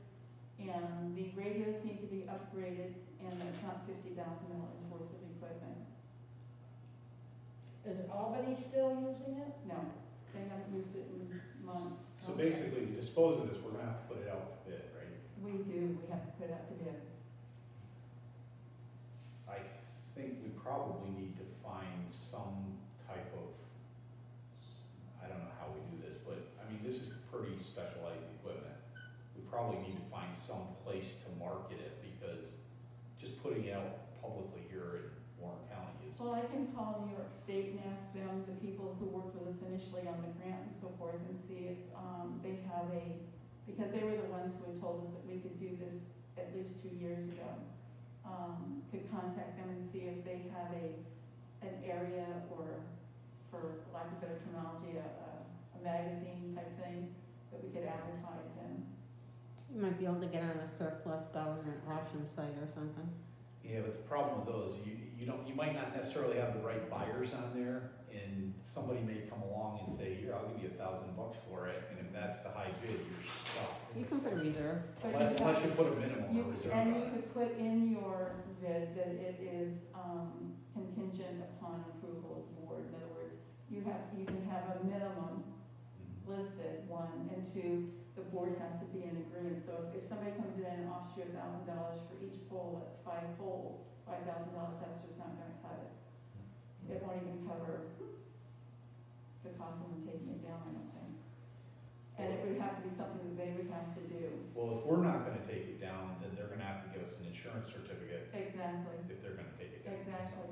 Speaker 1: and the radios need to be upgraded, and it's not $50,000 worth of equipment.
Speaker 3: Is Albany still using it?
Speaker 1: No, they haven't used it in months.
Speaker 2: So basically, to dispose of this, we're gonna have to put it out for bid, right?
Speaker 1: We do, we have to put out to bid.
Speaker 2: I think we probably need to find some type of, I don't know how we do this, but, I mean, this is pretty specialized equipment. We probably need to find some place to market it, because just putting it out publicly here in Warren County is,
Speaker 1: Well, I can call New York State and ask them, the people who worked with us initially on the grant and so forth, and see if they have because they were the ones who had told us that we could do this at least 2 years ago. Could contact them and see if they have an area, or, for lack of better terminology, a magazine type thing that we could advertise in.
Speaker 4: You might be able to get on a surplus government auction site or something.
Speaker 2: yeah, but the problem with those, you might not necessarily have the right buyers on there, and somebody may come along and say, here, I'll give you $1,000 for it, and if that's the high bid, you're stuck.
Speaker 4: You can put a reserve.
Speaker 1: But
Speaker 2: Unless you put a minimum
Speaker 1: You,
Speaker 2: reserve
Speaker 1: and
Speaker 2: on
Speaker 1: you
Speaker 2: it.
Speaker 1: could put in your bid that it is contingent upon approval of the board. In other words, you can have a minimum board has to be in agreement. So if somebody comes in and offers you $1,000 for each pole, that's 5 poles, $5,000, that's just not gonna cut it. It won't even cover the cost of them taking it down, I don't think. And it would have to be something that they would have to do.
Speaker 2: Well, if we're not gonna take it down, then they're gonna have to give us an insurance certificate
Speaker 1: Exactly,
Speaker 2: if they're gonna take it down.
Speaker 1: exactly.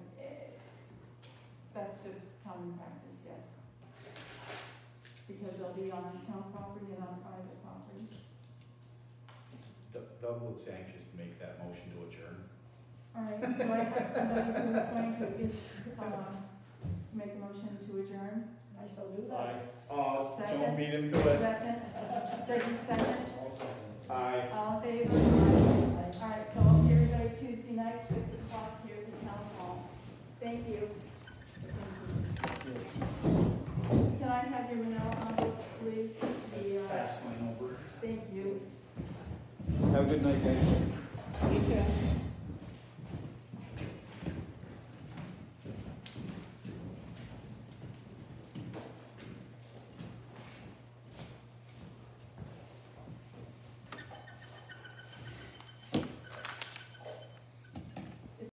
Speaker 1: That's just common practice, yes. Because they'll be on town property and on private property.
Speaker 2: Doug looks anxious to make that motion to adjourn.
Speaker 1: All right, do I have somebody who is going to make a motion to adjourn?
Speaker 3: I shall do that.
Speaker 2: Oh,
Speaker 1: Second.
Speaker 2: don't beat him to it.
Speaker 1: Second, second,
Speaker 2: Aye.
Speaker 1: all in favor? All right, so I'll see everybody Tuesday night, 6 o'clock here at the town hall. Thank you. Can I have your manila envelopes, please?
Speaker 2: Pass mine over.
Speaker 1: Thank you.
Speaker 2: Have a good night, guys.
Speaker 1: You too.